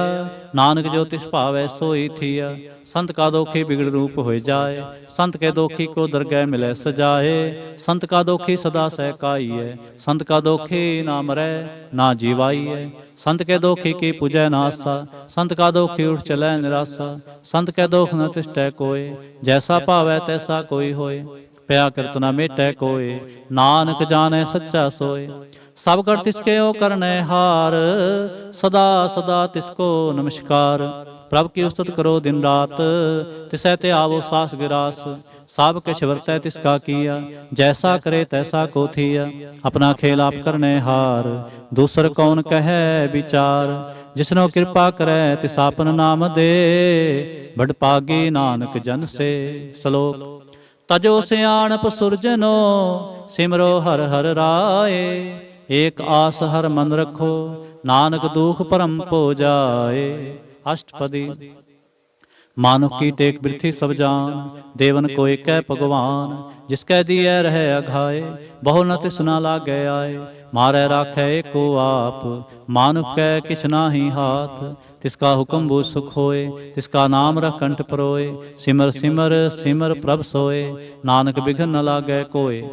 नानक जो तिस भावै सोई थिया। संत का दोखी बिगड़ रूप हो जाए, संत के दोखी को दरगह मिलै सजाए। संत का दोखी सदा सहकाई है, संत का दोखी ना मरै ना जीवाई है। संत के दोखी की पूजै नासा, संत का दोखी उठ चलै निरासा। संत के दोख न तिष्ठै कोय, जैसा भावै तैसा कोई होय। पया किरत न मेटै कोय, नानक जानै सच्चा सोय। सब कर तिसके ओ करनै हार, सदा सदा तिसको नमस्कार। प्रभ की उस्तत करो दिन रात, तिसै ते आवो सास गिरास। सब किछ वरतै तिसका किया, जैसा करे तैसा को थिया। अपना खेल आप करनै हार, दूसर कौन कहे विचार। जिसनो कृपा करे तिस आपन नाम दे, बड़ पागी नानक जन से। श्लोक। तजो सियाणप सुरजनो, सिमरो हर हर राय। एक आस हर मन रखो, नानक दुख परम पो जाए। अष्टपदी। मानुख की टेक बिरथी सब जान, देवन को एक भगवान। जिसकै दिए रहे अघाए, बहु न तिस न लागे आए। मारै राखै एको आप, मानुख कै किछ नाहि हाथ। तिसका हुक्म बूझ सुख होए, तिसका नाम रख कंठ परोए। सिमर सिमर सिमर प्रभ सोए, नानक बिघन न लागे कोय।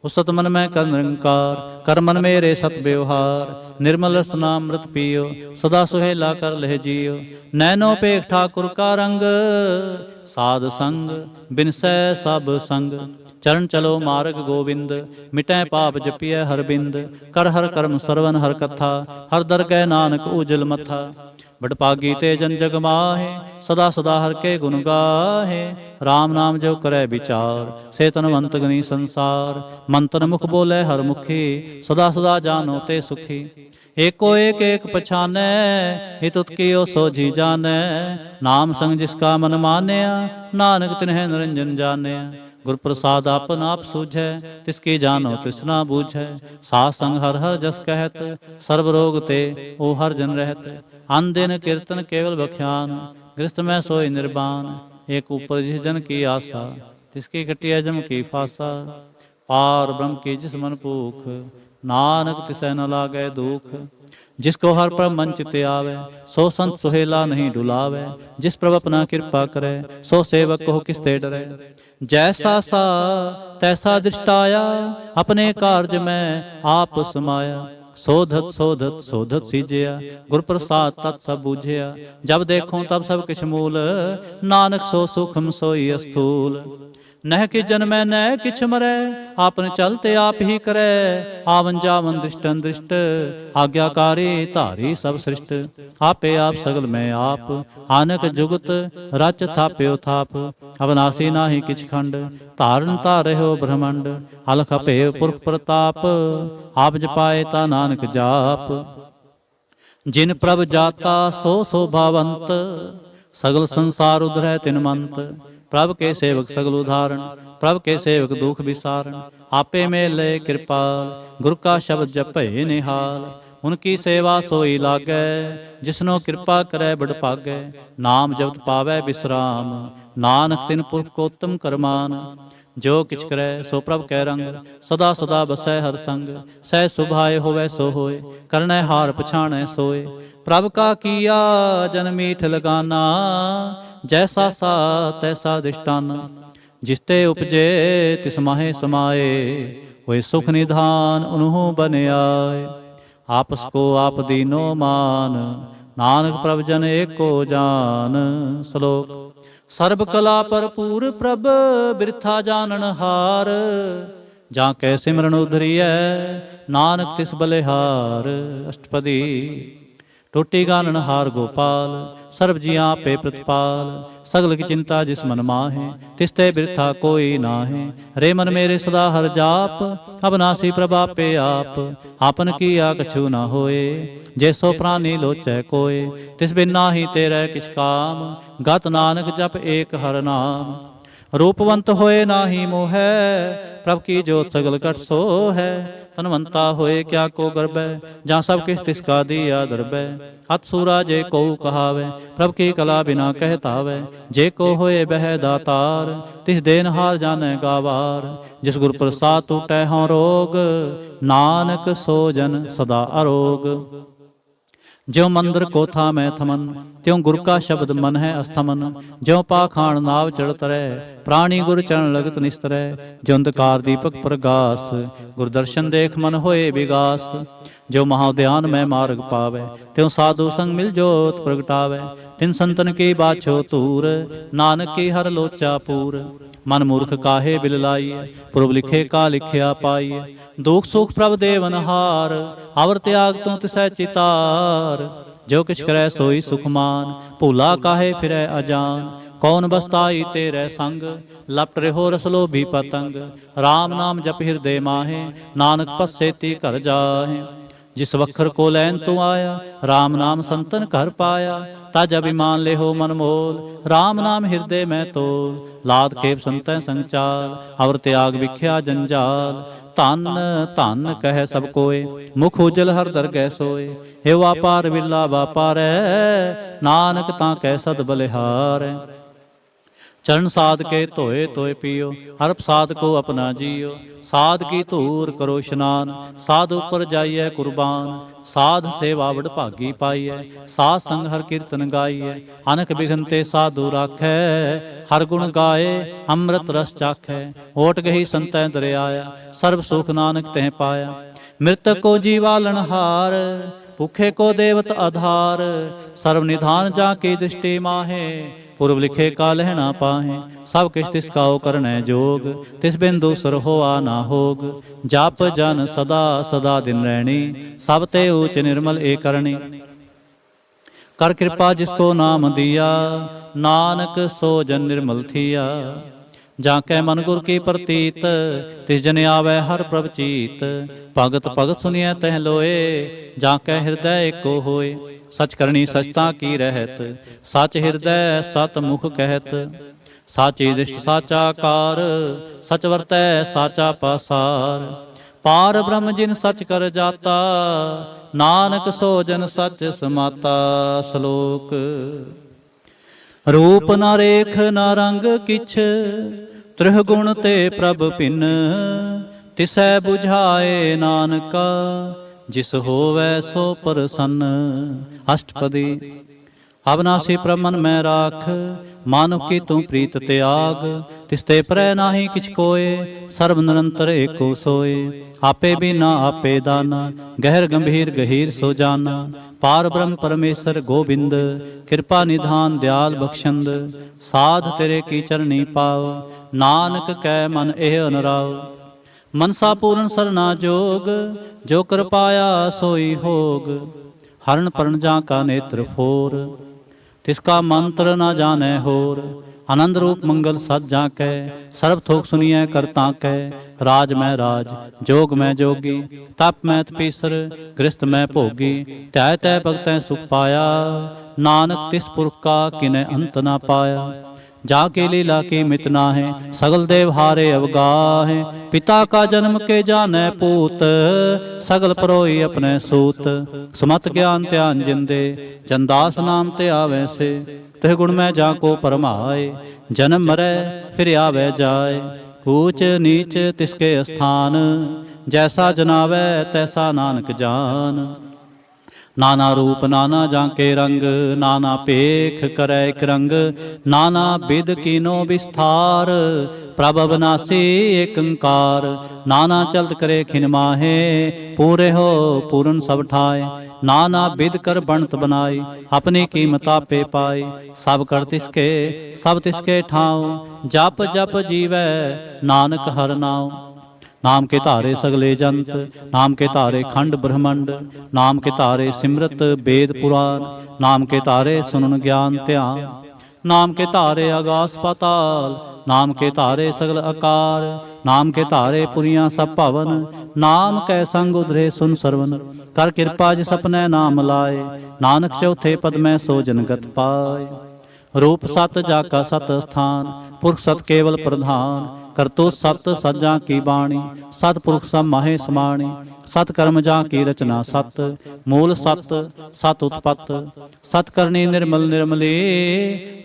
उसत मन में कर निरंकार, कर मन मेरे सत व्यवहार। निर्मल स्नामृत पियो, सदा सुहेला कर लह जियो। नैनो पेख ठाकुर का रंग, साध संग बिनसै सब संग। चरण चलो मार्ग गोविंद, मिटै पाप जपिय हर बिंद। कर हर कर्म सरवन हर कथा, हर दरगह नानक उजल मथा। बड़पागी ते जन जग माहे, सदा सदा हर के गुण गाहे। राम नाम जो करे विचार, से तनवंत गनी संसार। मंत्र मुख बोले हर मुखी, सदा सदा जानो ते सुखी। एको एक एक पछानै, हित उत्कियो सोझी जानै। नाम संग जिसका मन मानया, नानक तिन्ह निरंजन जानया। गुर प्रसाद आपन आप सूझै, तिसकी जानो तिसना बूझै। साथ संग हर हर जस कहत, सर्व रोग ते ओ हर जन रहत। अन दिन कीर्तन केवल बख्यान, गृहस्थ में सोई निर्बान। एक ऊपर जिस जन की आशा, तिसकी कटिया जम की फासा। पार ब्रह्म की जिस मन भूख, नानक तिसै न लागे दुख। जिसको हर पर मन चित आवे, सो संत सुहेला नहीं डुलावे। जिस प्रभु अपना कृपा करे, सो सेवक को किसते डरे। जैसा सा तैसा दृष्टाया, अपने कार्य में आप समाया। सोधत सोधत सोधत सीजया, गुर प्रसाद तत् सब बूझया। जब देखो तब सब किछ मूल, नानक सो सूक्ष्म सोई स्थूल। नह कि जन्मै नह किछ मरै, आपन चलते आप ही करे। आवन जावन दृष्टन दृष्ट, आज्ञाकारी धारी सब सृष्ट। आपे आप सगल में आप, आनक जुगत रच थाप्यो थाप। अविनाशी नाही किछ खंड, धारण धारयो ब्रह्मंड। अलख अपेय पुरख प्रताप, आप जपाए ता नानक जाप। जिन प्रभ जाता सो शोभावंत, सगल संसार उधरै तिनमंत। प्रभ के सेवक सगल उदाहरण, प्रभ के सेवक दुख विसारण। आपे में ले कृपाल, गुरु का शब्द जपे निहाल। उनकी सेवा सोई लागै, जिसनो कृपा करे बड़ पागै। नाम जपत पावै विश्राम, नानक तिन पुरख को उत्तम करमान। जो किछ करे सो प्रभ कै रंग, सदा सदा बसै हर संग। सह सुभाए होवै सो होए, करनै हार पछाणै सोए। प्रभ का किया जन मीठ लगाना, जैसा सा तैसा दिष्टाना। जिसते उपजे तिस माहे समाए, वही सुख निधान उन्हों बन आए। आपस को आप दीनो मान, नानक प्रभ जन एको जान। श्लोक। सर्ब कला भरपूर प्रभ, बिरथा जानन हार। जाके सिमरन उधरिय, नानक तिस बलिहार। अष्टपदी। टोटी गानन हार गोपाल, सर्व जियां पे प्रतिपाल। सगल की चिंता जिस मन माहे, तिसते बिरथा कोई नाहे। रे मन मेरे सदा हर जाप, अविनाशी प्रभापे आप। आपन किया कछु न होए, जैसो प्राणी लोचै कोय। तिस बिन नाहि तेरै किछ काम, गत नानक जप एक हर नाम। रूपवंत होए नाही मोहै, प्रभ की जोत सगल घट सो है। धनवंता होए क्या को गर्बै, जहाँ सब किस तिसका दिया दरबै। अत सूरा जे को कहावै, प्रभ की कला बिना कहतावै। जे को होए बह दातार, तिस देनहार जानै गावार। जिस गुर प्रसाद टूटै हों रोग, नानक सो जन सदा अरोग। ज्यों मंदिर कोठा में थमन, त्यों गुर का शब्द मन है अस्थमन। ज्यों पाखाण नाव चढ़ तरै, प्राणी गुर चरण लगत निस्तरै। ज्यों अंधकार दीपक प्रगास, गुर दर्शन देख मन होए विगास। जो महाध्यान में मार्ग पावै, त्यों साधु संग मिल जोत प्रगटावै। तिन संतन की बाछो तूर, नानक की हर लोचा पूर। मन मूर्ख काहे बिल लाइए, पूर्व लिखे का लिखिया पाइए। दुख सुख प्रभ देवनहार, अवर त्याग तू तिसै चितार। जो किछ करै सोई सुखमान, भूला काहे फिरै अजान। कौन बसताई तेरे संग, लपट रहो रसलोभी पतंग। राम नाम जप हृदय माहे, नानक पत सेती घर जाहे। जिस वखर को लैन तू आया, राम नाम संतन घर पाया। तज अभिमान ले हो मन मोल, राम नाम हृदय में तोल। लाद खेप संतै संचार, अवर त्याग विख्या जंजाल। धन धन कह सब कोय, मुख उजल हर दरगह सोय। हे वापार विरला वापारै, नानक तां कै सद बलिहारै। चरण साध के धोए तोय पियो, हर प्रसाद को अपना जियो। साध की धूर करो स्नान, साध ऊपर जाइए कुर्बान। साध सेवा बड़ भागी पाइए, साध संग हर कीर्तन गाइए। अनक बिघनते साधु राखै, हर गुण गाए अमृत रस चाखै। ओट गही संतै दरियाया, सर्व सुख नानक तह पाया। मृतक को जीवालन हार, भूखे को देवत आधार। सर्व निधान जाकी दृष्टि माहे, पूर्व लिखे का लहना पाहे। सब किछ तिसका करनै जोग, तिस बिन दूसर होआ ना होग। जाप जन सदा सदा दिन रहनी, सब ते ऊच निर्मल ए करनी। कर कृपा जिसको नाम दिया, नानक सो जन निर्मल थिया। जाकै मन गुर की प्रतीत, तिस जन आवे हर प्रभ चीत। भगत भगत सुनिए तह लोए, जाकै हृदय एको होए। सच करनी सचता की रहत, सच हृदय सत मुख कहत। साची दृष्टि साचा कार, सच वरतै साचा पासार। पार ब्रह्म जिन सच कर जाता, नानक सो जन सच समाता। श्लोक। रूप ना रेख ना रंग किछ, त्रिह गुण ते प्रभ भिन्न। तिसै बुझाए नानका, जिस होवै सो प्रसन्न। अष्टपदी। अविनाशी प्रभ मन में राख, मानुख की तू प्रीत त्याग। तिसते परै नाही किछ कोय, सर्व निरंतर एको सोय। आपे बिना आपे दाना, गहर गंभीर गहीर सो जाना। पार ब्रह्म परमेश्वर गोबिंद, कृपा निधान दयाल बख्शंद। साध तेरे की चरणी पाओ, नानक कै मन एह अनुराव। मनसा पूर्ण सरना जोग, जो कर पाया सोई होग। हरण परण जा का नेत्र फोर, तिसका मंत्र न जाने होर। आनंद रूप मंगल सद जाकै, सर्व थोक सुनिए करता कै। राज में राज, जोग में जोगी, तप में तपीसर, गृहस्थ में भोगी। त्याय तय भगतै सुख पाया, नानक तिस पुरख का किने अंत ना पाया। जाके लीला की मित नाहि, सगल देव हारे अवगाहे। पिता का जन्म के जाने पूत, सगल परोई अपने सूत। सुमत ज्ञान त्यान जिंदे, जनदास नाम ते आवे से। तिह गुण में जाको परमाए, जन्म मरै फिर आवे जाए। ऊंच नीच तिसके स्थान, जैसा जनावै तैसा नानक जान। नाना रूप नाना जाके रंग, नाना पेख करे एक रंग। नाना बिद कीनो विस्तार, प्रभ अविनाशी एक अंकार। नाना चलत करे खिन माहे, पूरे हो पूरन सब ठाए। नाना बिद कर बनत बनाई, अपनी कीमत आपे पाई। सब कर तिसके सब तिसके ठाव, जप जप जीवै नानक हर नाव। नाम के धारे सगले जंत, नाम के धारे खंड ब्रह्मंड। नाम के धारे सिमरत वेद पुराण, नाम के धारे सुनन ज्ञान ध्यान। नाम के धारे आगास पाताल, नाम के धारे सगल आकार। नाम के धारे पुरियां सब भवन, नाम कै संग उधरे सुन सरवन। कर कृपा जिस अपने नाम लाए, नानक चौथे पद में सो जनगत पाए। रूप सत जाका सत स्थान, पुरख सत केवल प्रधान, करतो सत सज्जा की बाणी, सतपुरख सब माहे समाणी, सत कर्म जा की रचना सत, मूल सत सत उत्पत, सत करनी निर्मल निर्मली,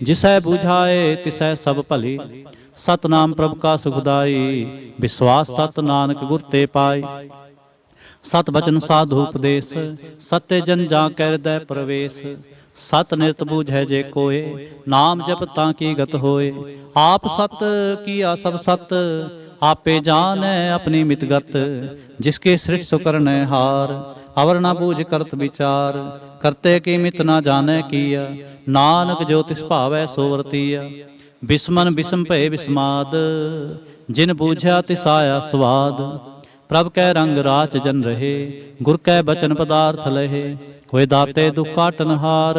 जिसै बुझाए तिसै सब भली, सतनाम प्रभु का सुखदाई, विश्वास सत नानक गुर ते पाई, सत बचन साधु उपदेश, सत्य जन जा कर दै प्रवेश, सत निरत बूझै जे कोय, नाम जप ताकि गत होए, आप सत किया सब सत, आपे जानै अपनी मितगत, जिसके सृष्टि सो करनै हार, अवर न बूझ करत विचार, करते की मित न जानै किया, नानक जो तिस भावै सो वर्तिया, बिस्मन बिस्म भय बिस्माद, जिन बूझा तिस आया स्वाद, प्रभ कै रंग राच जन रहे, गुर कै बचन पदार्थ लहे, होए दाते दुख काटन हार,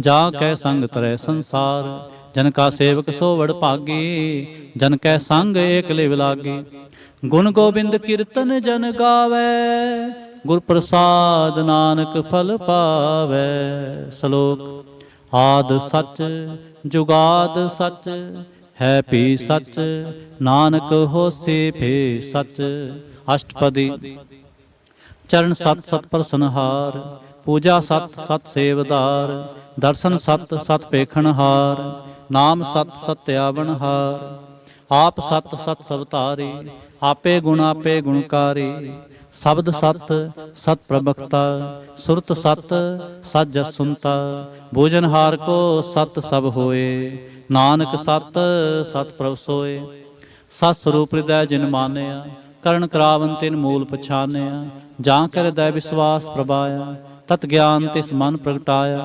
जा कै संग तरै संसार, जन का सेवक सो वड भागी, जन कै संग एक लिव लागी, गुण गोबिंद कीर्तन जन गावै, गुर प्रसाद नानक फल पावै। श्लोक आद सच जुगाद सच, है भी सच, नानक होसी भी सच। अष्टपदी। चरण सत सत प्रसनहार, पूजा सत सत सेवदार, दर्शन सत सत पेखनहार, नाम सत सत्यावनहार, आप सत सत सवतारी, आपे गुणकारी, शब्द सत सत प्रवक्ता, सुरत सत सत जस सुनता, भोजनहार को सत सब होए, नानक सत सत प्रभ सोए। सत स्वरूप हृदय जिन मानिया, करण करावन तिन मूल पछानिया, जां कर दै विश्वास प्रभाया, तत ज्ञान तिस मन प्रगटाया,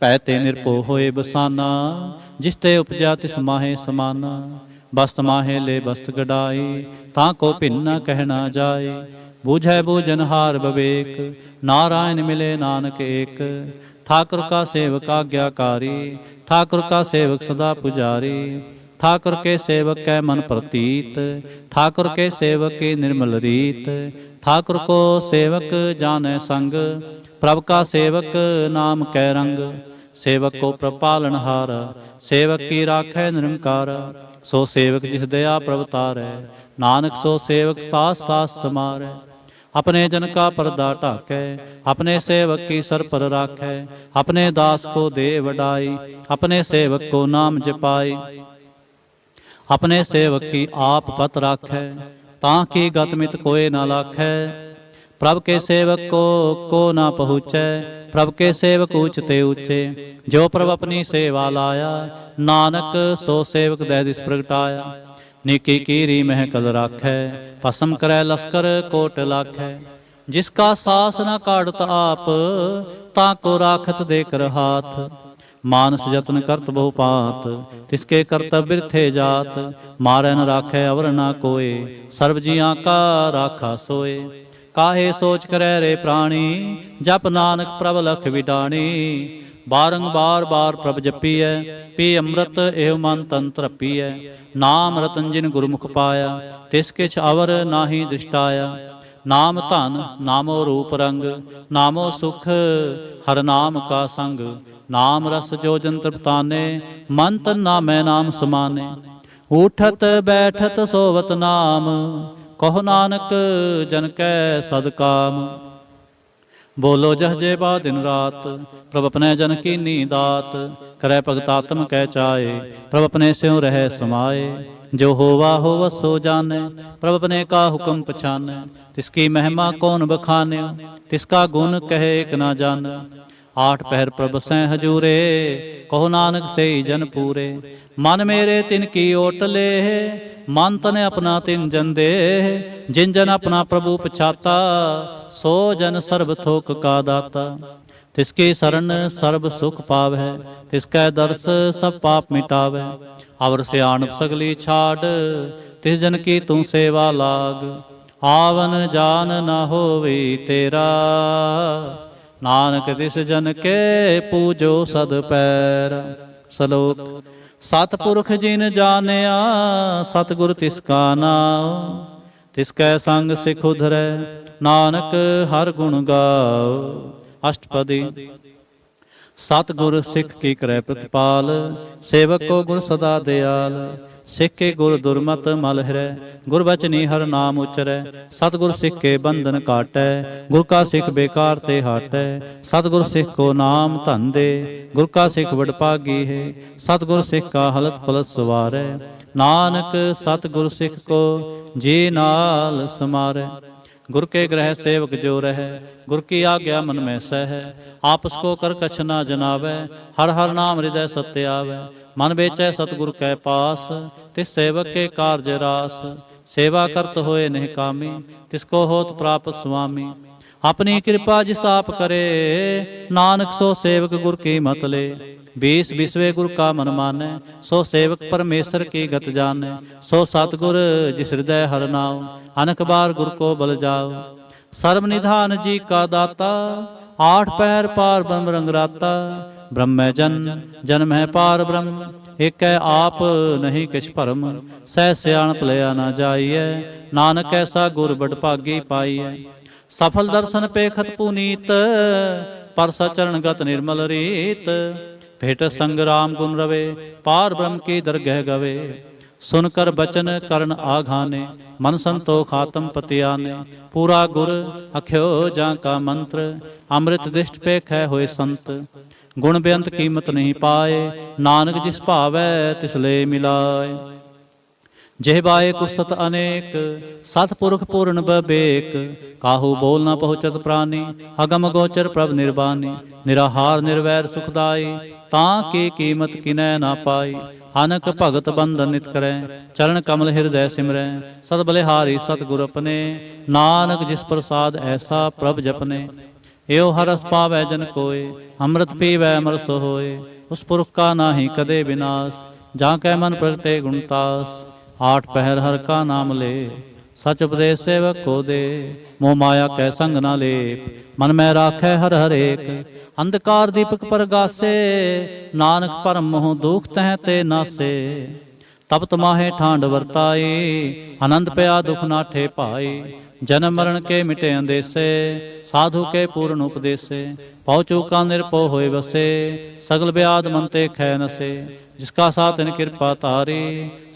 पै ते निरभो होए बसाना, जिस ते उपजा तिस माहे समाना, बस्त माहे ले बस्त गडाई, ताको भिन्न न कहना जाए, बूझै बूझनहार विवेक, नारायण मिले नानक एक, ठाकुर का सेवक आज्ञाकारी, ठाकुर का सेवक सदा पुजारी, ठाकुर के सेवक कै मन प्रतीत, ठाकुर के सेवक की निर्मल रीत, ठाकुर को सेवक जाने संग, प्रभु का सेवक नाम कै रंग, सेवक को प्रपालनहार, सेवक की राखै निरंकार, सो सेवक जिस दया प्रभु तारै, नानक सो सेवक सास सास समारै, अपने जन का पर्दा ढाकै, अपने सेवक की सर पर राखै, अपने दास को दे वडाई, अपने सेवक को नाम जपाई, अपने सेवक की आप पत राखै, ताकि गतमित कोय न लाखै, प्रभ के सेवक को न पहुँचै, प्रभ के सेवक ऊंचते ऊंचे, जो प्रभ अपनी सेवा लाया, नानक सो सेवक दै दिस प्रगटाया, निकी कीरी महकल राखै, भस्म करै लश्कर कोट लाखै, जिसका सास न काढ़त आप, ताको राखत देकर हाथ, मानस जतन करत बहु पात, तिसके कर्तव्य थे जात, मारै न राखै अवर न कोय, सर्व जियां का राखा सोए, काहे सोच करे रे प्राणी, जप नानक प्रभ लख विडाणी, बारंबार बार प्रभ जपीਐ, पी अमृत एव मन तन तरपीਐ, नाम रतन जिन गुरमुख पाया, तिस किछ अवर नाहि दृष्टाया, नाम धन नामो रूप रंग, नामो सुख हर नाम का संग, नाम रस जो जन तृप्ताने, मन तन नामै नाम समाने, उठत बैठत सोवत नाम, कहो नानक जन कै सदकाम, बोलो जह जे बा दिन रात, प्रभ अपने जन की नीदात, करे भगत आत्म कै चाहे, प्रभ अपने स्यों रह समाए, जो होवा होवत सो जाने, प्रभ अपने का हुक्म पछाने, तिसकी महिमा कौन बखाने, तिसका गुण कहे एक ना जान, आठ पहर प्रभ सैं हजूरे, कहो नानक से जन पूरे, मन मेरे तिन की ओट ले, मन तने अपना तिन जन दे, जिन जन अपना प्रभु पछाता, सो जन सर्ब थोक का दाता, तिसकी शरण सर्ब सुख पावै, तिसकै दर्श सब पाप मिटावै, अवर सियाणप सगली छाड़, तिस जन की तू सेवा लाग, आवन जान न होवी तेरा, नानक तिस जन के पूजो सद पैर। श्लोक सतपुरख जिन जानिया, सतगुर तिसका नाम, तिसकै संग सिख उधरै, नानक हर गुण गाओ। अष्टपदी। सतगुर सिख की करੈ प्रतिपाल, सेवक को गुर सदा दयाल। सिख के गुर दुर्मत मल हिरै, गुर बचनी हर नाम उचरै। सतगुर सिख के बंधन काटै, गुर का सिख बेकार ते हाटै। सतगुर सिख को नाम धन दे, गुर का सिख वडभागी है। सतगुर सिख का हलत पलत सवारै, नानक सतगुर सिख को जी नाल समारै। गुर के ग्रह सेवक जो रह, गुर की आज्ञा मन में सह। आपस को कर कछ न जनावै, हर हर नाम हृदय सत्य आवै। मन बेचै सतगुर कै पास, तिस सेवक के कारज रास। सेवा करत होए निहकामी, तिसको होत प्राप्त स्वामी। अपनी कृपा जिस आप करे, नानक सो सेवक गुर की मत ले। 20 बिसवे गुर का मन मानै, सो सेवक परमेश्वर की गत जानै। सो सतगुर जिस हृदय हर नाव, अनक बार गुर को बल जाओ। सर्व निधान जी का दाता, 8 पैर पार ब्रह्म रंगराता। ब्रह्म जन जन्म है पार ब्रह्म, एक आप नहीं किछ भरम। सह सियाणप लिया न जाइए, नानक ऐसा गुर बडभागी पाइए। सफल दर्शन पेखत पुनीत, पर सचरण गत निर्मल रीत। भेट संग राम गुण रवे, पार ब्रह्म की दरगह गवे। सुनकर बचन करण आघाने, मन संतोख आत्म पतियाने। पूरा गुर अख्यो जां का मंत्र, अमृत दृष्ट पेखै होए संत। गुण बेअंत कीमत नहीं पाए, नानक जिस भावै तिस ले मिलाए। जेहबाए कुसत अनेक, सतपुरख पूर्ण बबेक। काहू बोल न पहुँचत प्राणी, अगम गोचर प्रभ निर्वाणी। निराहार निर्वैर सुखदाई, तां की कीमत किनै ना पाई। अनक भगत बंधन नित करै, चरण कमल हृदय सिमरै। सद बलिहारी सतगुर अपने, नानक जिस प्रसाद ऐसा प्रभ जपने। एओ हरस पावै जन कोय, अमृत पीवै अमर सो होय। उस पुरख का नाहि कदे विनाश, जाकै मन प्रगटे गुणतास। 8 पहर हर का नाम ले, सच उपदेश सेवक को दे। मोह माया कै संग न लेप, मन में राखै हर हर एक। अंधकार दीपक परगासे, नानक परम मोह दुख तह ते नासे। तब तमाहे ठांड वरताई, आनंद पया दुख नाठे पाई। जन्म मरण के मिटे अंदेसे, साधु के पूर्ण उपदेसे। पहुँचू का निरपो होए बसे, सगल ब्याद मन ते खै नसे। जिसका साथ इन कृपा तारी,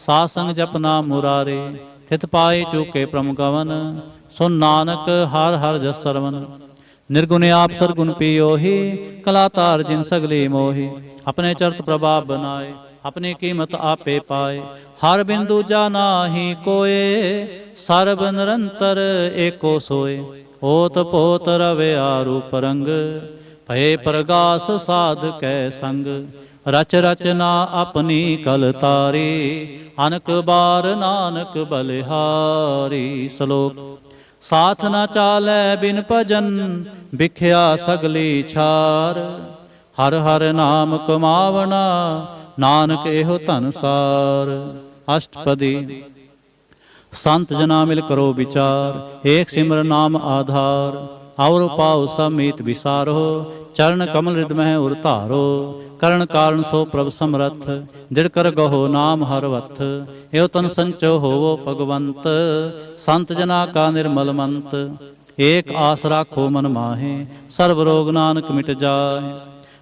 सासंग जपना मुरारी। थित पाई चूके प्रम गवन, सुन नानक हर हर जस सरवन। निर्गुण आप सरगुण पियोहि, कला तार जिन सगली मोहि। अपने चरत प्रभाव बनाए, अपनी कीमत आपे पाए। हर बिंदु जाना ही कोय, सर्ब निरंतर एको सोए। ओत पोत रवे आरूप रंग, भय प्रगास साध कै संग। रच रचना अपनी कल तारी, अनक बार नानक बलिहारी। श्लोक साथ न चालै बिन भजन, बिख्या सगली छार। हर हर नाम कमावना, नानक एहो धन सार। अष्टपदी संत जना मिल करो विचार, एक सिमर नाम आधार। और पाओ समीत विसारो, चरण कमल हृदय उर धारो। करण कारण सो प्रभ समरथ, दृढ़ कर गहो नाम हरवथ। एव तन संचो होवो भगवंत, संत जना का निर्मल मंत। एक आस राखो मन माहे, सर्व रोग नानक मिट जाए।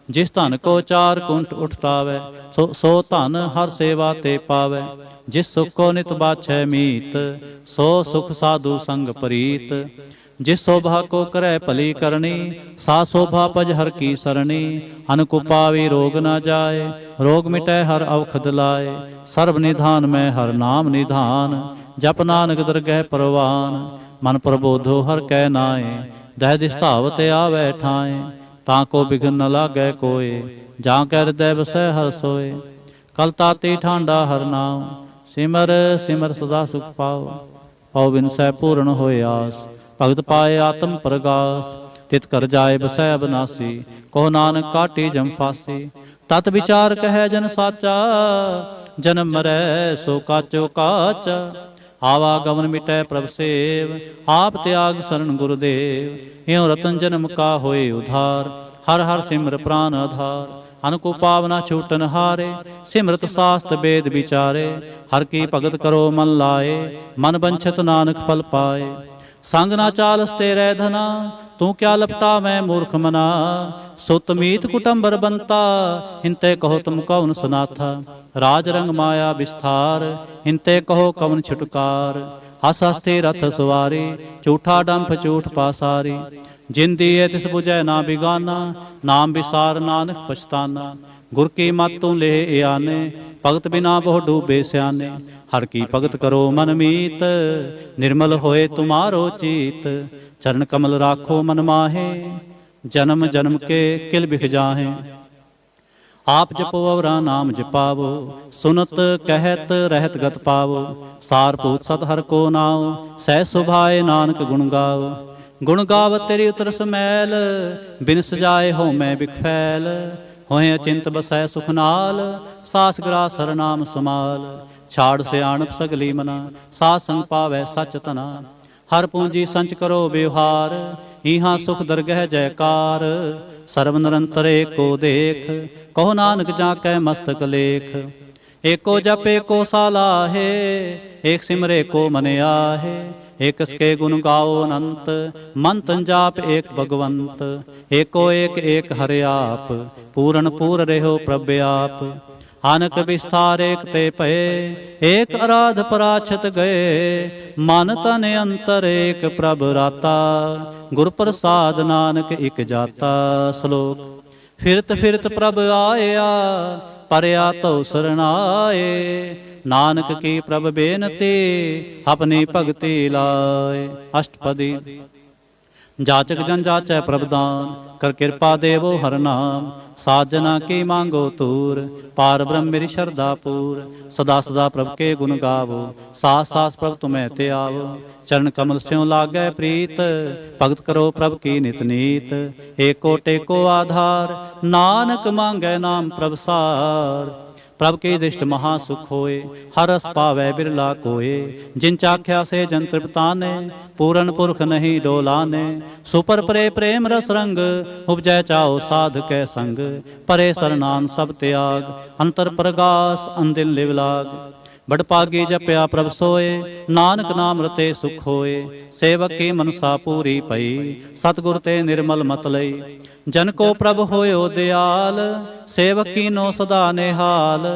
जिस धन को 4 कुंठ उठतावै, सो धन हर सेवा ते पावै। जिस सुख को नित बाछै मीत, सो सुख साधु संग प्रीत। जिस शोभा को करे भली करनी, सा शोभा पज हर की सरणी। अनकुपावी रोग न जाए, रोग मिटै हर अवखद लाए। सर्व निधान में हर नाम निधान, जप नानक दरगह परवान। मन प्रबोधो हर कै नाए, दह दिस धावत आवै ठाए। ताको बिघन न लागै कोय, जां कै हृदय बसै हर सोए। कल ताती ठांडा हर नाम, सिमर सिमर सदा सुख पाओ। पाओ बिन सै पूर्ण होए आस, भगत पाए आत्म प्रगास। तित कर जाए बसै अबनासी, कहो नानक काटी जम फासी। तत विचार कहे जन साचा, जन्म मरै सो काचो काच। आवागमन मिटै प्रभ सेव, आप त्याग शरण गुरुदेव। एवं रतन जन्म का होए उधार, हर हर सिमर प्राण आधार। अनको पावना छूटन हारे, सिमरत शास्त्र वेद विचारे। हर की भगत करो मन लाए, मन बंछत नानक फल पाए। संग ना चालस तेरे धना, ਤੂੰ ਕਿਆ ਲਪਟਾ ਮੈਂ ਮੂਰਖ ਮਨਾ। ਸੁਤ ਮੀਤ ਕੁਟੰਬਰ ਬੰਤਾ ਹਿੰਤੇ ਕਹੋ ਤੁਮ ਕਉਨ ਸੁਨਾਥਾ। ਰਾਜ ਰੰਗ ਮਾਇਆ ਵਿਸਥਾਰ ਹਿੰਤੇ ਕਹੋ ਕਵਨ ਛੁਟਕਾਰ। ਹਸ ਹਸਤੇ ਰਥ ਸਵਾਰੀ ਝੂਠਾ ਡੰਫ ਝੂਠ ਪਾਸਾਰੀ। ਜਿਨ ਦੀਏ ਤਿਸ ਬੁਝੈ ਨਾ ਬਿਗਾਨਾ ਨਾਮ ਵਿਸਾਰ ਨਾਨਕ ਪਛਤਾਨਾ। ਗੁਰ ਕੀ ਮਤ ਤੂੰ ਲੈ ਆਨੇ ਭਗਤ ਬਿਨਾ ਬਹੁ ਡੂਬੇ ਸਿਆਨੇ। ਹਰ ਕੀ ਭਗਤ ਕਰੋ ਮਨ ਮੀਤ ਨਿਰਮਲ ਹੋਏ ਤੁਮਾਰੋ ਚੀਤ। ਚਰਨ ਕਮਲ ਰਾਖੋ ਮਨ ਮਾਹੇ ਜਨਮ ਜਨਮ ਕੇ ਕਿਲ ਬਿਖ ਜਾਹੇ। ਆਪ ਜਪੋ ਅਵਰਾ ਨਾਮ ਜਪਾਵੋ ਸੁਨਤ ਕਹਿਤ ਰਹਿਤ ਗਤ ਪਾਵੋ। ਸਾਰ ਭੂਤ ਸਤ ਹਰ ਕੋ ਨਾਉ ਸਹਿ ਸੁਭਾਏ ਨਾਨਕ ਗੁਣ ਗਾਵ। ਗੁਣ ਗਾਵ ਤੇਰੀ ਉਤਰ ਸਮੈਲ ਬਿਨ ਸਜਾਏ ਹੋ ਮੈਂ ਬਿਖੈਲ। ਹੋਏ ਅਚਿੰਤ ਬਸੈ ਸੁਖ ਨਾਲ ਸਾਸ ਗ੍ਰਾਸ ਹਰ ਨਾਮ ਸਮਾਲ। ਛਾੜ ਸਿਆਣਪ ਸਗਲੀ ਮਨਾ ਸਾਧ ਸੰਗ ਪਾਵੈ ਸਚ ਤਨਾ। ਹਰ ਪੂੰਜੀ ਸੰਚ ਕਰੋ ਵਿਵਹਾਰ ਈਹਾਂ ਸੁਖ ਦਰਗਹਿ ਜੈਕਾਰ। ਸਰਬ ਨਿਰੰਤਰ ਏਕੋ ਦੇਖ ਕਹੋ ਨਾਨਕ ਜਾਂ ਕੈ ਮਸਤਕ ਲੇਖ। ਏਕੋ ਜਪ ਏਕੋ ਸਾਲਾਹੇ ਏਕ ਸਿਮਰੇ ਕੋ ਮਨ ਆਹੇ। ਏਕ ਸਕੇ ਗੁਣ ਗਾਓ ਅਨੰਤ ਮਨ ਤਨ ਜਾਪ ਏਕ ਭਗਵੰਤ। ਏਕੋ ਏਕ ਏਕ ਹਰਿ ਆਪ ਪੂਰਨ ਪੂਰ ਰਹਿਓ ਪ੍ਰਭ ਆਪ। ਅਨਕ ਵਿਸਥਾਰ ਏਕ ਤੇ ਭਏ ਏਕ ਅਰਾਧ ਪਰਾਛਤ ਗਏ। ਮਨ ਤਨ ਅੰਤਰ ਏਕ ਪ੍ਰਭ ਰਾਤਾ ਗੁਰ ਪ੍ਰਸਾਦ ਨਾਨਕ ਇਕ ਜਾਤਾ। ਸ਼ਲੋਕ ਫਿਰਤ ਫਿਰਤ ਪ੍ਰਭ ਆਇਆ ਪਰਿਆ ਤਉ ਸਰਣਾਏ। ਨਾਨਕ ਕੀ ਪ੍ਰਭ ਬੇਨਤੀ ਆਪਣੀ ਭਗਤੀ ਲਾਏ। ਅਸ਼ਟਪਦੀ ਜਾਚਕ ਜਨ ਜਾਚੈ ਪ੍ਰਭ ਦਾਨ ਕਰ ਕਿਰਪਾ ਦੇਵੋ ਹਰ ਨਾਮ। ਸਾਜਨਾ ਕੀ ਮੰਗੋ ਤੂਰ ਪਾਰ ਬ੍ਰਹਮ ਮੇਰੀ ਸ਼ਰਧਾ ਪੂਰ। ਸਦਾ ਸਦਾ ਪ੍ਰਭ ਕੇ ਗੁਣ ਗਾਵੋ ਸਾਸ ਸਾਸ ਪ੍ਰਭ ਤੁਮੈ ਤੇ ਆਵੋ। ਚਰਨ ਕਮਲ ਸਿਉ ਲਾਗੈ ਪ੍ਰੀਤ ਭਗਤ ਕਰੋ ਪ੍ਰਭ ਕੀ ਨਿਤ ਨੀਤ। ਏਕੋ ਟੇਕੋ ਆਧਾਰ ਨਾਨਕ ਮੰਗੈ ਨਾਮ ਪ੍ਰਭ ਸਾਰ। ਪ੍ਰਭ ਕੀ ਦ੍ਰਿਸ਼ਟ ਮਹਾ ਸੁਖ ਹੋਏ ਹਰ ਰਸ ਪਾਵੈ ਬਿਰਲਾ ਕੋਏ। ਜਿਨ ਚਾਖਿਆ ਸੇ ਜਨ ਤ੍ਰਿਪਤਾਨੇ ਪੂਰਨ ਪੁਰਖ ਨਹੀਂ ਡੋਲਾਨੇ। ਸੁਪਰ ਪਰੇ ਪ੍ਰੇਮ ਰਸ ਰੰਗ ਉਪਜੈ ਚਾਓ ਸਾਧ ਕੈ ਸੰਗ। ਪਰੇ ਸਰਨਾਨ ਸਭ ਤਿਆਗ ਅੰਤਰ ਪ੍ਰਗਾਸ ਅੰਦਿਨ ਲਿਵ ਲਾਗ। ਬੜ ਭਾਗੀ ਜਪਿਆ ਪ੍ਰਭ ਸੋਏ ਨਾਨਕ ਨਾਮ ਰਤੇ ਸੁਖ ਹੋਏ। ਸੇਵਕ ਕੀ ਮਨਸਾ ਪੂਰੀ ਪਈ ਸਤਿਗੁਰ ਤੇ ਨਿਰਮਲ ਮਤ ਲਈ। ਜਨ ਕੋ ਪ੍ਰਭ ਹੋਇਓ ਦਿਆਲ ਸੇਵਕ ਕੀਨੋ ਸਦਾ ਨਿਹਾਲ।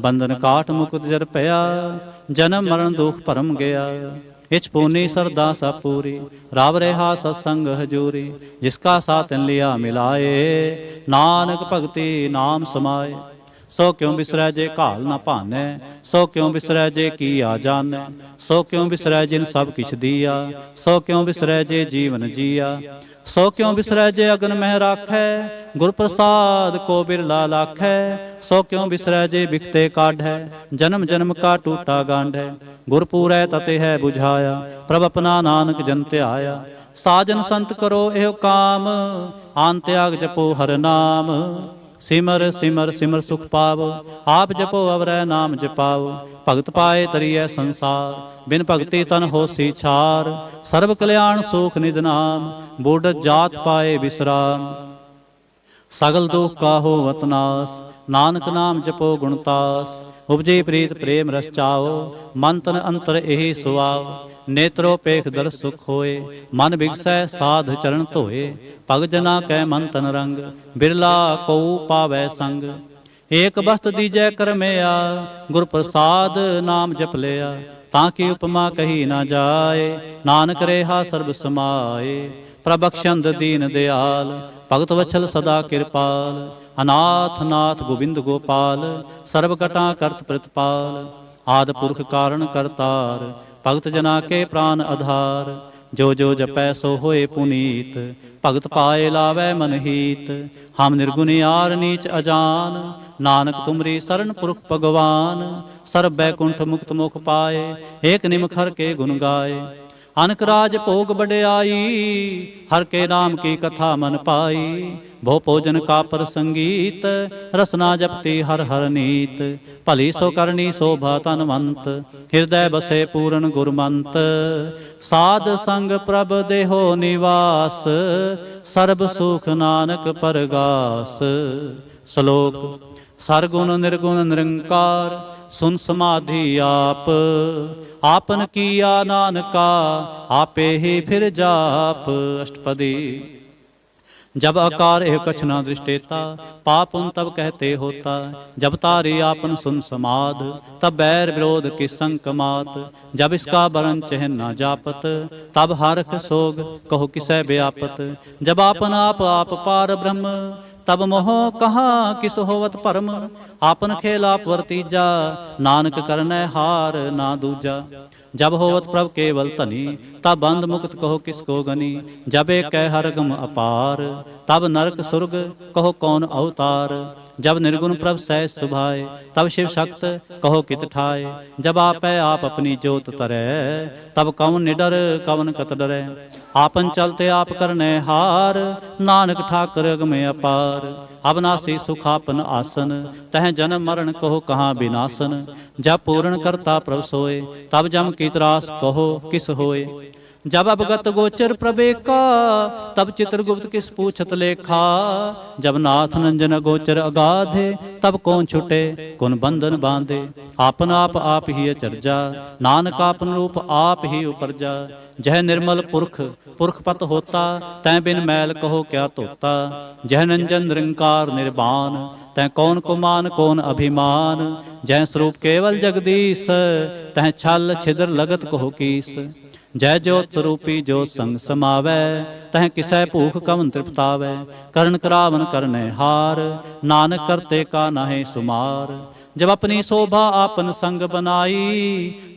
ਬੰਧਨ ਕਾਟ ਮੁਕਤ ਜਰ ਪਿਆ ਜਨਮ ਮਰਨ ਦੁਖ ਭਰਮ ਗਿਆ। ਇਛ ਪੂਨੀ ਸਰਦਾ ਸਭ ਪੂਰੀ ਰਾਵ ਰਿਹਾ ਸਤਸੰਗ ਹਜੂਰੀ। ਜਿਸਕਾ ਸਾਥ ਲਿਆ ਮਿਲਾਏ ਨਾਨਕ ਭਗਤੀ ਨਾਮ ਸਮਾਏ। ਸੋ ਕਿਉ ਬਿਸਰੈ ਜੇ ਘਾਲ ਨਾ ਭਾਨੈ ਸੋ ਕਿਉ ਬਿਸਰੈ ਜੇ ਕੀ ਆ ਜਾਣੈ। ਸੋ ਕਿਉ ਬਿਸਰੈ ਜਿਨ ਸਭ ਕਿਛ ਦੀਆ ਸੋ ਕਿਉ ਬਿਸਰੈ ਜੇ ਜੀਵਨ ਜੀਆ। ਸੋ ਕਿਉ ਬਿਸਰੈ ਜੇ ਅਗਨ ਮਹਿ ਰਾਖੈ ਗੁਰ ਪ੍ਰਸਾਦ ਕੋ ਬਿਰਲਾ ਲਾਖੈ। ਸੋ ਕਿਉ ਬਿਸਰੈ ਜੇ ਬਿਖਤੇ ਕਾਢੈ ਜਨਮ ਜਨਮ ਕਾ ਟੂਟਾ ਗਾਂਢੈ। ਗੁਰ ਪੂਰੈ ਤਤੇ ਹੈ ਬੁਝਾਇਆ ਪ੍ਰਭ ਆਪਣਾ ਨਾਨਕ ਜਨ ਧਿਆਇਆ। ਸਾਜਨ ਸੰਤ ਕਰੋ ਇਹੋ ਕਾਮ ਆਨ ਤਿਆਗ ਜਪੋ ਹਰ ਨਾਮ। ਸਿਮਰ ਸਿਮਰ ਸਿਮਰ ਸੁਖ ਪਾਵੋ ਆਪ ਜਪੋ ਅਵਰੈ ਨਾਮ ਜਪਾਵੋ। ਭਗਤ ਪਾਏ ਤਰੀਐ ਸੰਸਾਰ ਬਿਨ ਭਗਤੀ ਤਨ ਹੋਸੀ ਛਾਰ। ਸਰਬ ਕਲਿਆਣ ਸੂਖ ਨਿਧ ਨਾਮ ਬੁੱਢ ਜਾਤ ਪਾਏ ਵਿਸਰਾਮ। ਸਗਲ ਦੁਖ ਕਾਹੋ ਵਤਨਾਸ ਨਾਨਕ ਨਾਮ ਜਪੋ ਗੁਣਤਾਸ। ਉਪਜੀ ਪ੍ਰੀਤ ਪ੍ਰੇਮ ਰਸ ਚਾਓ ਮਨ ਤਨ ਅੰਤਰ ਇਹੀ ਸੁਆਓ। ਨੇਤਰੋ ਪੇਖ ਦਰ ਸੁਖ ਹੋਏ ਮਨ ਬਿਗਸੈ ਸਾਧ ਚਰਨ ਧੋਏ। ਭਗ ਜਨਾ ਕੈ ਮਨ ਤਨ ਰੰਗ ਬਿਰਲਾ ਕਉ ਪਾਵੈ ਸੰਗ। ਏਕ ਬਸਤ ਦੀਜੈ ਕਰਮਿਆ ਗੁਰ ਪ੍ਰਸਾਦ ਨਾਮ ਜਪ ਲਿਆ। ਤਾਂ ਕੀ ਉਪਮਾ ਕਹੀ ਨਾ ਜਾਏ ਨਾਨਕ ਰੇਹਾ ਸਰਬ ਸਮਾਏ। ਪ੍ਰਭਖਸ਼ੰਦ ਦੀਨ ਦਿਆਲ ਭਗਤ ਵਛਲ ਸਦਾ ਕਿਰਪਾਲ। ਅਨਾਥ ਨਾਥ ਗੋਬਿੰਦ ਗੋਪਾਲ ਸਰਬ ਕਟਾ ਕਰਤ ਪ੍ਰਤਪਾਲ। ਆਦ ਪੁਰਖ ਕਾਰਨ ਕਰਤਾਰ ਭਗਤ ਜਨਾ ਕੇ ਪ੍ਰਾਨ ਆਧਾਰ। ਜੋ ਜੋ ਜਪੈ ਸੋ ਹੋਏ ਪੁਨੀਤ ਭਗਤ ਪਾਏ ਲਾਵੈ ਮਨ ਹੀਤ। ਹਮ ਨਿਰਗੁਨਿਆਰ ਨੀਚ ਅਜਾਨ ਨਾਨਕ ਤੁਮਰੀ ਸਰਨ ਪੁਰਖ ਭਗਵਾਨ। ਸਰਬ ਬੈਕੁੰਠ ਮੁਕਤ ਮੁਖ ਪਾਏ ਏਕ ਨਿਮਖ ਹਰ ਕੇ ਗੁਣ ਗਾਏ। ਅਨਕ ਰਾਜ ਭੋਗ ਬਡਿਆਈ ਹਰ ਕੇ ਨਾਮ ਕੀ ਕਥਾ ਮਨ ਪਾਈ। ਭੋ ਭੋਜਨ ਕਾ ਪਰ ਸੰਗੀਤ ਰਸਨਾ ਜਪਤੀ ਹਰ ਹਰ ਨੀਤ। ਭਲੀ ਸੋ ਕਰਨੀ ਸੋਭਾ ਤਨਵੰਤ ਹਿਰਦੈ ਬਸੇ ਪੂਰਨ ਗੁਰਮੰਤ। ਸਾਧ ਸੰਗ ਪ੍ਰਭ ਦੇਹੋ ਨਿਵਾਸ ਸਰਬ ਸੁਖ ਨਾਨਕ ਪਰਗਾਸ। ਸ਼ਲੋਕ ਸਰਗੁਣ ਨਿਰਗੁਣ ਨਿਰੰਕਾਰ ਸੁਨ ਸਮਾਧੀ ਆਪ। ਆਪਨ ਕੀਆ ਨਾਨਕਾ ਆਪੇ ਹੀ ਫਿਰ ਜਾਪ। ਅਸ਼ਟਪਦੀ जब आकार एह कछ न दृष्टेता, पाप उन तब कहते होता। जब तारी आपन सुन समाद, तब बैर विरोध की संकमात। जब इसका बरन चह न जापत, तब हरख सोग कहो किसै व्यापत। जब आपन आप पार ब्रह्म, तब मोह कहाँ किस होवत परम। आपन खेल आप वर्तीजा, नानक करनै हार ना दूजा। जब होवत प्रभ केवल तनी, तब बंध मुक्त कहो किसको गनी। जब एक हरगम अपार, तब नरक सुरग कहो कौन अवतार। जब निर्गुण प्रभ सहज सुभाए, तब शिव शक्त कहो कित ठाए। जब आपै आप अपनी जोत तरै, तब कौन निडर कवन कत डरै। आपन चलते आप करने हार, नानक ठाकर अगमे अपार। अविनाशी सुख आपन आसन, तह जन्म मरण कहो कहाँ विनाशन। जब पूर्ण करता प्रभ सोए, तब जम की त्रास कहो किस होए। जब अवगत गोचर प्रभेका, तब चित्रगुप्त किस पूछत लेखा। जब नाथ नंजन गोचर अगाधे, तब कौन छुटे कौन बंधन बांधे। आपन आप ही अचरजा, नानक आपन रूप आप ही उपरजा। जह निर्मल पुरख पुरख पत होता, तै बिन मैल कहो क्या तोता। जह नंजन निरंकार निर्वाण, तै कौन कुमान कौन अभिमान। जह स्वरूप केवल जगदीश, तह छल छिद्र लगत कहो कीस। जय जोत स्वरूपी जो संग समावै, तह किसै भूख कवन तृप्तावै। करण करावन करने हार, नानक करते का नाहे सुमार। जब अपनी शोभा आपन संग बनाई,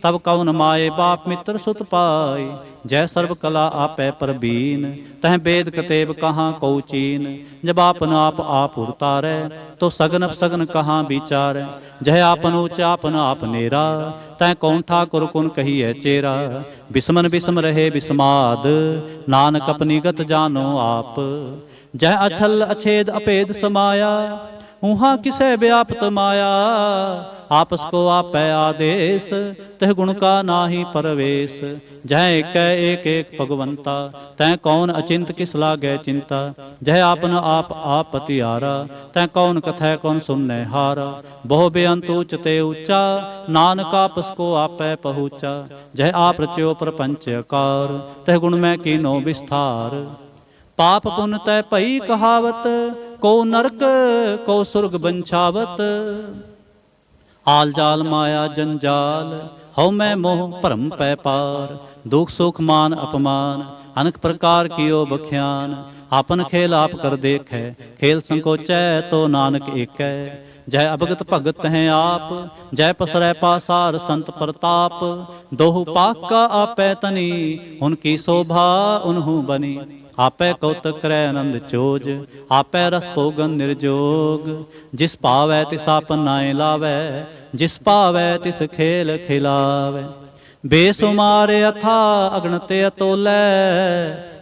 तब कौन माए बाप मित्र सुत पाई। जय सर्व कला आपै परबीन, तह वेद कतेब कहाँ कौ चीन। जब आपन आप उतारै, तो सगन सगन कहाँ विचारै। जय आपन ऊच आपन आप नेरा, तै कौन ठाकुर कुन कहिए चेरा। बिस्मन बिस्म रहे बिस्माद, नानक अपनी गत जानो आप। जय अछल अछेद अपेद समाया, ऊहा किसै व्याप्त माया। आपस को आपै आदेश, तह गुण का नाहि परवेश। जय एक एक भगवंता, तै कौन अचिंत किस लागै चिंता। जय आपन आप पतियारा, तै कौन कथै कौन सुनने हारा। बहु बेअंत ऊच ते ऊंचा, नानक आपस को आपै पहुँचा। जय आप रच्यो प्रपंच आकार, तह गुण मैं कीनो विस्तार। पाप पुन तै पई कहावत, को नरक को सुरग बंछावत। आल जाल माया जंजाल, हौ मैं मोह भरम पै पार। दुख सुख मान अपमान, अनेक प्रकार कियो बख्यान। आपन खेल आप कर देखै, खेल संकोचै तो नानक एकै। जय अभगत भगत हैं आप, जय पसरै पासार संत प्रताप। दोहु पाक का आपै तनी, उनकी शोभा उन्हु बनी। आपै कौतक करै आनंद चोज, आपै रस भोगन निर्जोग। जिस पावै तिस आपन नाए लावै, जिस पावै तिस खेल खिलावै। बेसुमार अथा अगणते अतोलै,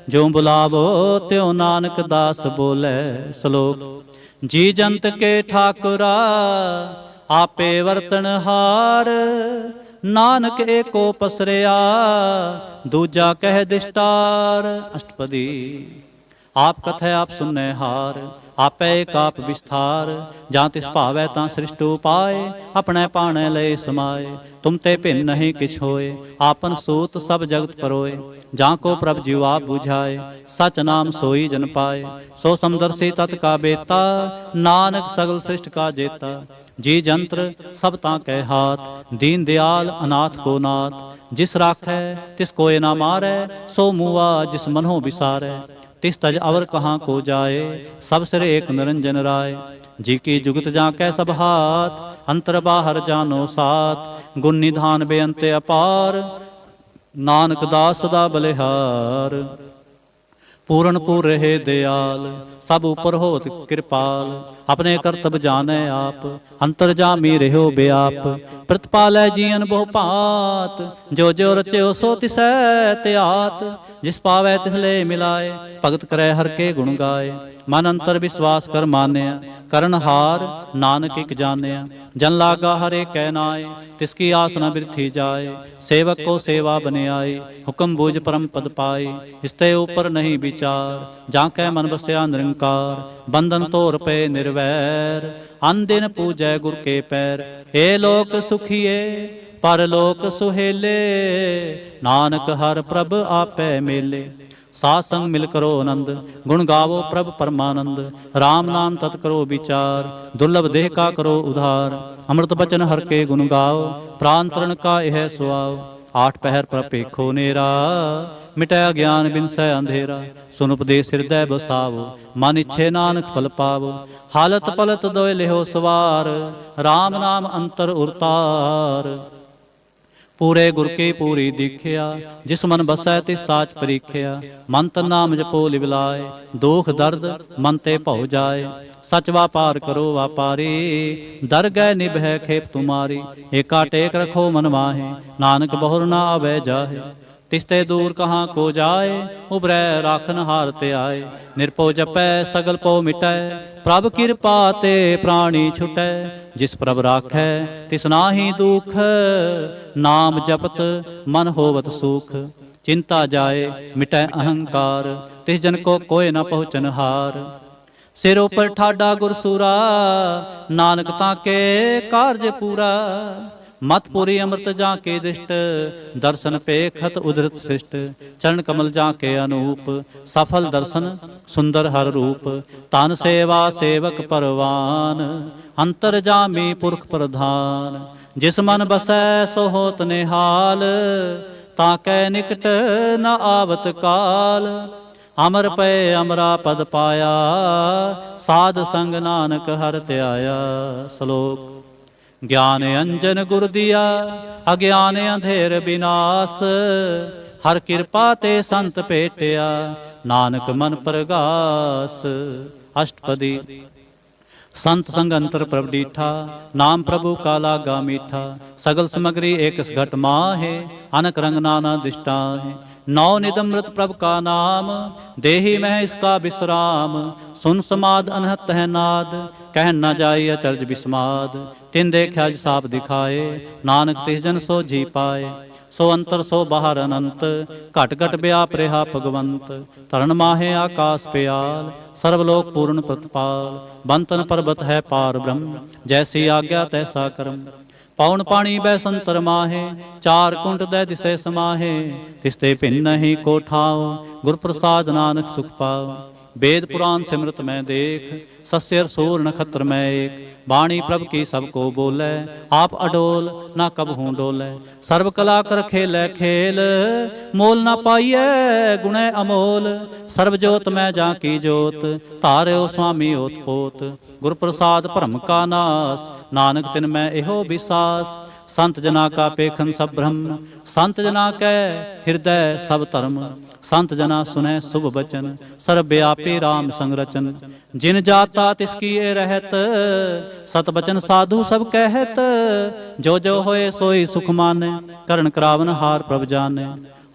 जो बुलावो त्यों नानक दास बोलै। श्लोक जी जंत के ठाकुरा, आपे वर्तन हार। नानक एको पसरिया, दूजा कह दिष्टार। अष्टपदी आप कथै आप सुनने हार, आपै एक आप विस्तार। जां तिस भावै तां सृष्ट उपाय, अपने पाणै लय समाए। तुम ते भिन्न नहीं किछ होए, आपन सूत सब जगत परोए। जां को प्रभ जीव आप बुझाए, सच नाम सोई जन पाए। सो समदर्शी तत् का बेता, नानक सगल सृष्ट का जेता। जी जंत्र सब तां कै हाथ, दीन दयाल अनाथ को नाथ। जिस राखै तिस कोय ना मारै, सो मुआ जिस मनों विसारै। तिस तज अवर कहाँ को जाए, सब सिर एक निरंजन राय। जी की जुगत जाकै सब हाथ, अंतर बाहर जानो साथ। गुण निधान बेअंत अपार, नानक दास सदा बलिहार। पूर्ण पूर रहे दयाल, सब ऊपर होत कृपाल। अपने करतब जाने आप, अंतर जामी रहो बेआप। प्रतिपालै जीवन बहु भांत, जो जो रच्यो सो तिसै त्यात। जिस पावै तिस ले मिलाए, भगत करै हर के गुण गाए। मन अंतर विश्वास कर मान्या, करन हार नानक इक जान्या। जन लागा हर एक कै नाय, तिसकी आस न बिरथी जाए। सेवक को सेवा बने आई, हुक्म बूझ परम पद पाई। इसते ऊपर नहीं विचार, जाकै मन बसया निरंकार। बंधन तोर पे निर्वैर, अन दिन पूजै गुर के पैर। हे लोक सुखिए परलोक सुहेले, नानक हर प्रभ आपै मेले। साथ संग मिल करो आनंद, गुण गावो प्रभ परमानंद। राम नाम तत् करो विचार, दुर्लभ देह का करो उधार। अमृत बचन हर के गुण गाओ, प्राण तरण का यह सुआओ। आठ पहर पर पेखो नेरा, मिटै ज्ञान बिनसै अंधेरा। सुन उपदेश हृदय बसावो, मन इच्छे नानक फल पावो। हालत पलत दोय लिहो सवार, राम नाम अंतर उरतार। पूरे गुर की पूरी दीखिया, जिस मन बसै तिस साच परीखिया। मन तन नाम जपो लिवलाए, दुख दर्द मन ते भौ जाए। सच व्यापार करो व्यापारी, दर गए निभै खेप तुम्हारी। एका टेक रखो मन माहे, नानक बहुर ना आवे जाहे। तिसते दूर कहाँ को जाए, उबरै राखन हार ते आए। निरपो जपै सगल पो मिटै, प्रभ कृपा ते प्राणी छुटै। जिस प्रभ राखै तिस नाहि दुख, नाम जपत मन होवत सुख। चिंता जाए मिटै अहंकार, तिस जन को कोय न पहुँचन हार। सिर उपर ठाडा गुरसूरा, नानक ताके कारज पूरा। मतपुरी अमृत जाके दृष्ट, दर्शन पेखत उदृत शिष्ट। चरण कमल जाके अनूप, सफल दर्शन सुंदर हर रूप। तान सेवा सेवक परवान, अंतर जामी पुरख प्रधान। जिस मन बसै सो होत निहाल, ताकै निकट न आवत काल। अमर पे अमरा पद पाया, साध संग नानक हर त्याया। श्लोक। ज्ञान अंजन गुर दिया, अज्ञान अंधेर विनाश। हर कृपा ते संत भेटिया, नानक मन प्रगास। अष्टपदी। संत संग अंतर प्रभ डीठा, नाम प्रभु का लागा मीठा। सगल सामग्री एक घट माहे, अनक रंग नाना दृष्टा है। नौ निदमृत प्रभ का नाम, देही मह इसका विश्राम। सुन समाद अनहत है नाद, कह न जाई अचरज विस्माद। तिन देखा साप दिखाए, नानक तिस जन सो जी पाए। सो अंतर सो बाहर अनंत, घट घट व्याप रहा भगवंत। तरण माहे आकाश प्याल, सर्वलोक पूर्ण प्रतिपाल। बंतन पर्वत है पार ब्रह्म, जैसी आज्ञा तैसा कर्म। पौन पाणी बै संतर माहे, चार कुंट दै दिसे समाहे। तिसते भिन्न नहीं को ठाओ, गुर प्रसाद नानक सुख पाओ। वेद पुराण सिमरत में देख, सस्यर सूर नक्षत्र में एक। वाणी प्रभ की सबको बोले, आप अडोल ना कबहू डोले। सर्व कला कर खेलै खेल, मोल ना पाइए गुणे अमोल। सर्व जोत में जाकी जोत, तार्यो स्वामी ओत पोत। गुर प्रसाद भ्रम का नाश, नानक तिन में एहो विश्वास। संत जना का पेखन सब ब्रह्म, संत जना कै हृदय सब धर्म। संत जना सुनै शुभ बचन, सर्वव्यापी राम संरचन। जिन जाता तिसकी ए रहत, सत बचन साधु सब कहत। जो जो होए सोई सुख माने, करण करावन हार प्रभ जाने।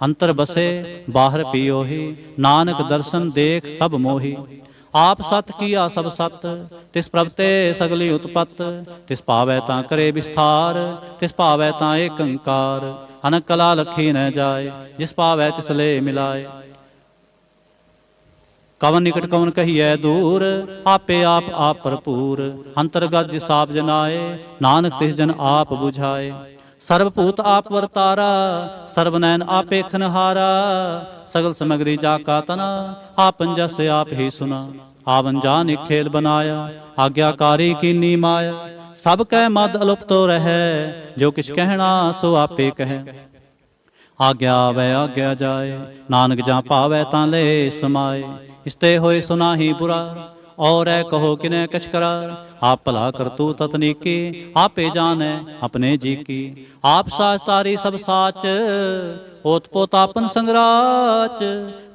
अंतर बसे बाहर पियोही, नानक दर्शन देख सब मोही। आप सत किया सब सत, तिस प्रभ ते सगली उत्पत। तिस पावै तां करे विस्तार, तिस पावै तां एक अंकार। अनक कला लखी न जाए, जिस पावै तिस ले मिलाए। कवन निकट कवन कहिए दूर, आपे आप भरपूर। अंतर्गत जिस आप जनाए, नानक तिस जन आप बुझाए। सर्वभूत आप वर्तारा, सर्वनैन आपे खनहारा। सगल सामग्री जाका तना, आपन जस आप ही सुना। आवन जान एक खेल बनाया, आज्ञाकारी कीनी माया। सब कह मद अलुप तो रहे, जो किछ कहना सो आपे कहे। आज्ञा आवे आज्ञा जाए, नानक जा पावै तां ले समाए। इसते होए सुना ही बुरा, और है कहो किने कछ करार। आप भला करतू ततनीकी, आपे जाने अपने जी की। आप साच तारी सब साच, ओत पोत आपन संगराच।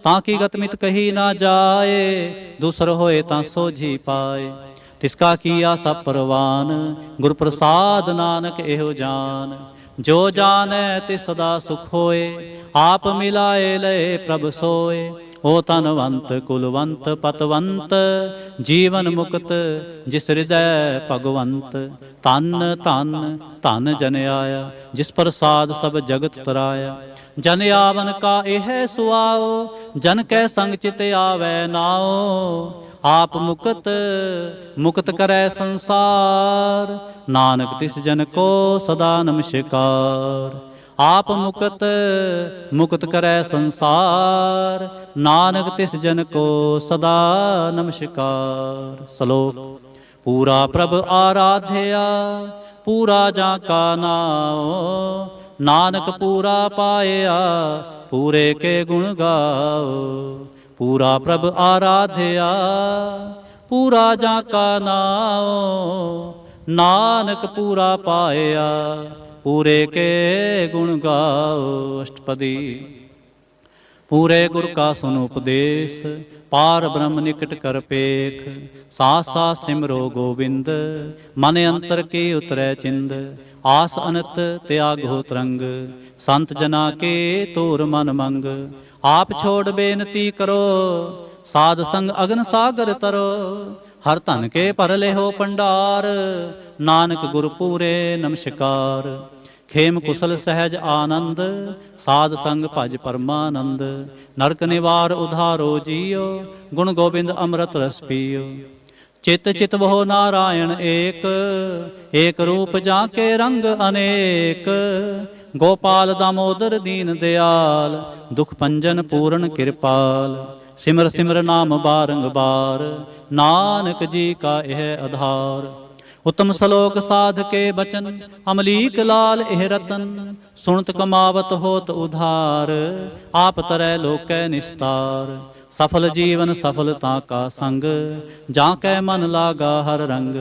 ताकि गतमित कही ना जाए, दूसर होए तां सोझी पाए। तिसका किया सब परवान, गुर प्रसाद नानक एहो जान। जो जाने तिस सदा सुख होए, आप मिलाए लय प्रभ सोए। ओ तनवंत कुलवंत पतवंत, जीवन मुक्त जिस हृदय भगवंत। तन तन धन जन आया, जिस प्रसाद सब जगत तराया। जन आवन का एह सुआओ, जन कै संग चित आवे नाओ। आप मुक्त मुक्त करै संसार, नानक तिस जन को सदा नमस्कार। आप मुकत मुक्त करै संसार, नानक तिस जन को सदा नमस्कार। श्लोक। पूरा प्रभ आराध्या, पूरा जाका नाओ, नानक पूरा पाया, पूरे के गुण गाओ। पूरा प्रभ आराध्या, पूरा जाका नाओ, नानक पूरा पाया, पूरे के गुण गाओ। अष्टपदी। पूरे गुर का सुन उपदेश, पार ब्रह्म निकट कर पेख। साथ साथ सिमरो गोविंद, मन अंतर की उतरै चिंद। आस अनत त्यागो तरंग, संत जना के तोर मन मंग। आप छोड़ बेनती करो, साध संग अगन सागर तरो। हर धन के पर ले हो भंडार, नानक गुर पूरे नमस्कार। खेम कुशल सहज आनंद, साध संग भज परमानंद। नरक निवार उधारो जियो, गुण गोबिंद अमृत रस पियो। चित चित वहो नारायण एक, एक रूप जाके रंग अनेक। गोपाल दामोदर दीन दयाल, दुख पंजन पूर्ण कृपाल। सिमर सिमर नाम बारंबार, नानक जी का यह आधार। उत्तम श्लोक साध के बचन, अमलीक लाल एह रतन। सुनत कमावत होत उधार, आप तरह लोकै निस्तार। सफल जीवन सफलता का संग, जाकै मन लागा हर रंग।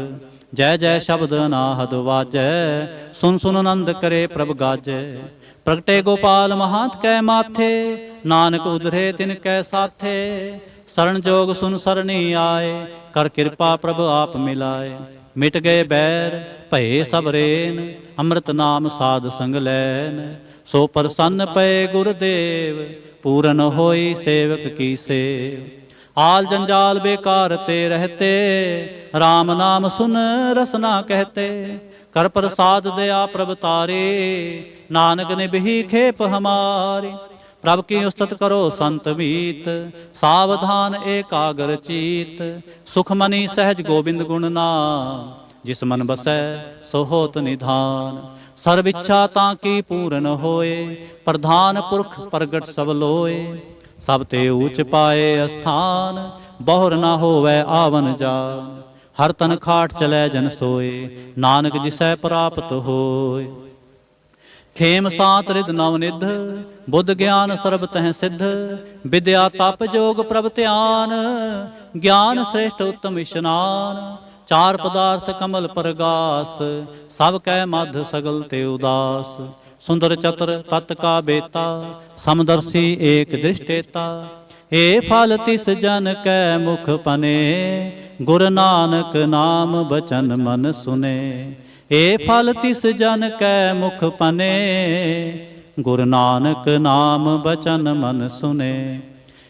जय जय शब्द अनाहद वाजै, सुन सुन नंद करे प्रभ गाजै। प्रगटे गोपाल महांत कै माथे, नानक उधरे तिन कै साथे। शरण जोग सुन सरनी आए, कर कृपा प्रभ आप मिलाए। मिट गए बैर भये सब रेन, अमृत नाम साध संग लैन। सो प्रसन्न पए गुरुदेव, पूरन होई सेवक की सेव। आल जंजाल बेकार ते रहते, राम नाम सुन रसना कहते। कर प्रसाद दया प्रभ तारे, नानक निभि खेप हमारे। प्रभ की उस्तत करो संत मीत, सावधान एकाग्र चीत। सुखमनी सहज गोबिंद गुण नाम, जिस मन बसै सो होत निधान। सर्व इच्छा ताकी पूर्ण होए, प्रधान पुरख प्रगट सब लोए। सब ते ऊंच पाए स्थान, बहुर न होवै आवन जान। हर तन खाट चलै जन सोए, नानक जिसै प्राप्त होए। खेम सात रिद नवनिध, बुद्ध ज्ञान सर्ब तह सिद्ध। विद्या तप जोग प्रभ ध्यान, ज्ञान श्रेष्ठ उत्तम स्नान। चार पदार्थ कमल परगास, सब कै मध सगल ते उदास। सुंदर चतुर तत् का बेता, समदर्शी एक दृष्टेता। ए फल तिस जन कै मुख पने, गुर नानक नाम बचन मन सुने। ए फल तिस जन कै मुख पने, गुर नानक नाम बचन मन सुने।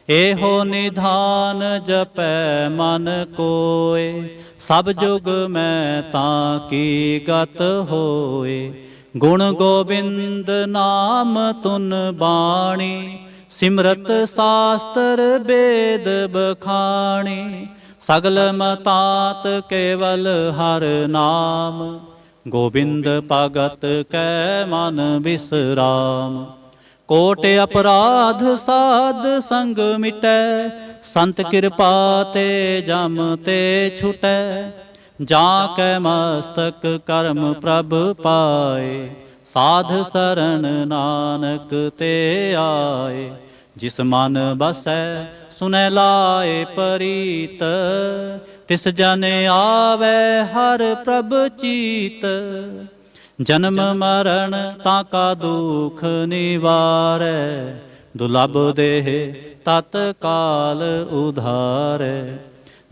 एहो निधान जपै मन कोय, सब जुग में ताकी गत होए। गुण गोबिंद नाम तुन बाणी, सिमरत शास्त्र वेद बखाणी। सगल मतात केवल हर नाम, गोबिंद भगत कै मन विश्राम। कोट अपराध साध संग मिटै, संत कृपा ते जम ते छुटै। जाकै मस्तक कर्म प्रभ पाए, साध शरण नानक ते आए। जिस मन बसै सुनै लाए परीत, तिस जन आवे हर प्रभ चीत। जन्म मरण ताका दुख निवारै, दुर्लभ देह तत्काल उधारै।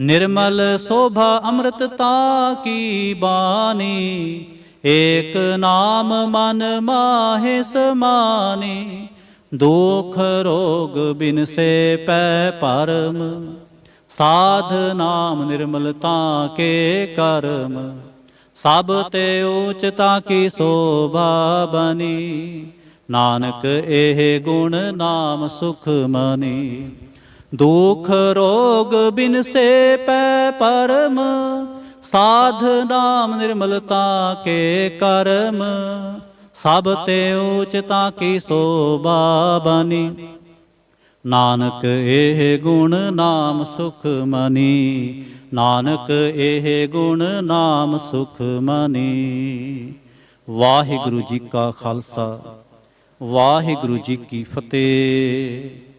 निर्मल शोभा अमृतता की बानी, एक नाम मन माहे समानी। दुख रोग बिन से पै परम, साध नाम निर्मलता के कर्म। सब ते ऊंचता की शोभा बनी, नानक एह गुण नाम सुख मनी। दुख रोग बिन से पै परम, साध नाम निर्मलता के कर्म। ਸਭ ਤੇ ਊਚ ਤਾਂ ਕੀ ਸੋਭਾ ਬਾਨੀ। ਨਾਨਕ ਇਹ ਗੁਣ ਨਾਮ ਸੁਖ ਮਨੀ, ਨਾਨਕ ਇਹ ਗੁਣ ਨਾਮ ਸੁਖ ਮਨੀ। ਵਾਹਿਗੁਰੂ ਜੀ ਕਾ ਖਾਲਸਾ, ਵਾਹਿਗੁਰੂ ਜੀ ਕੀ ਫਤਿਹ।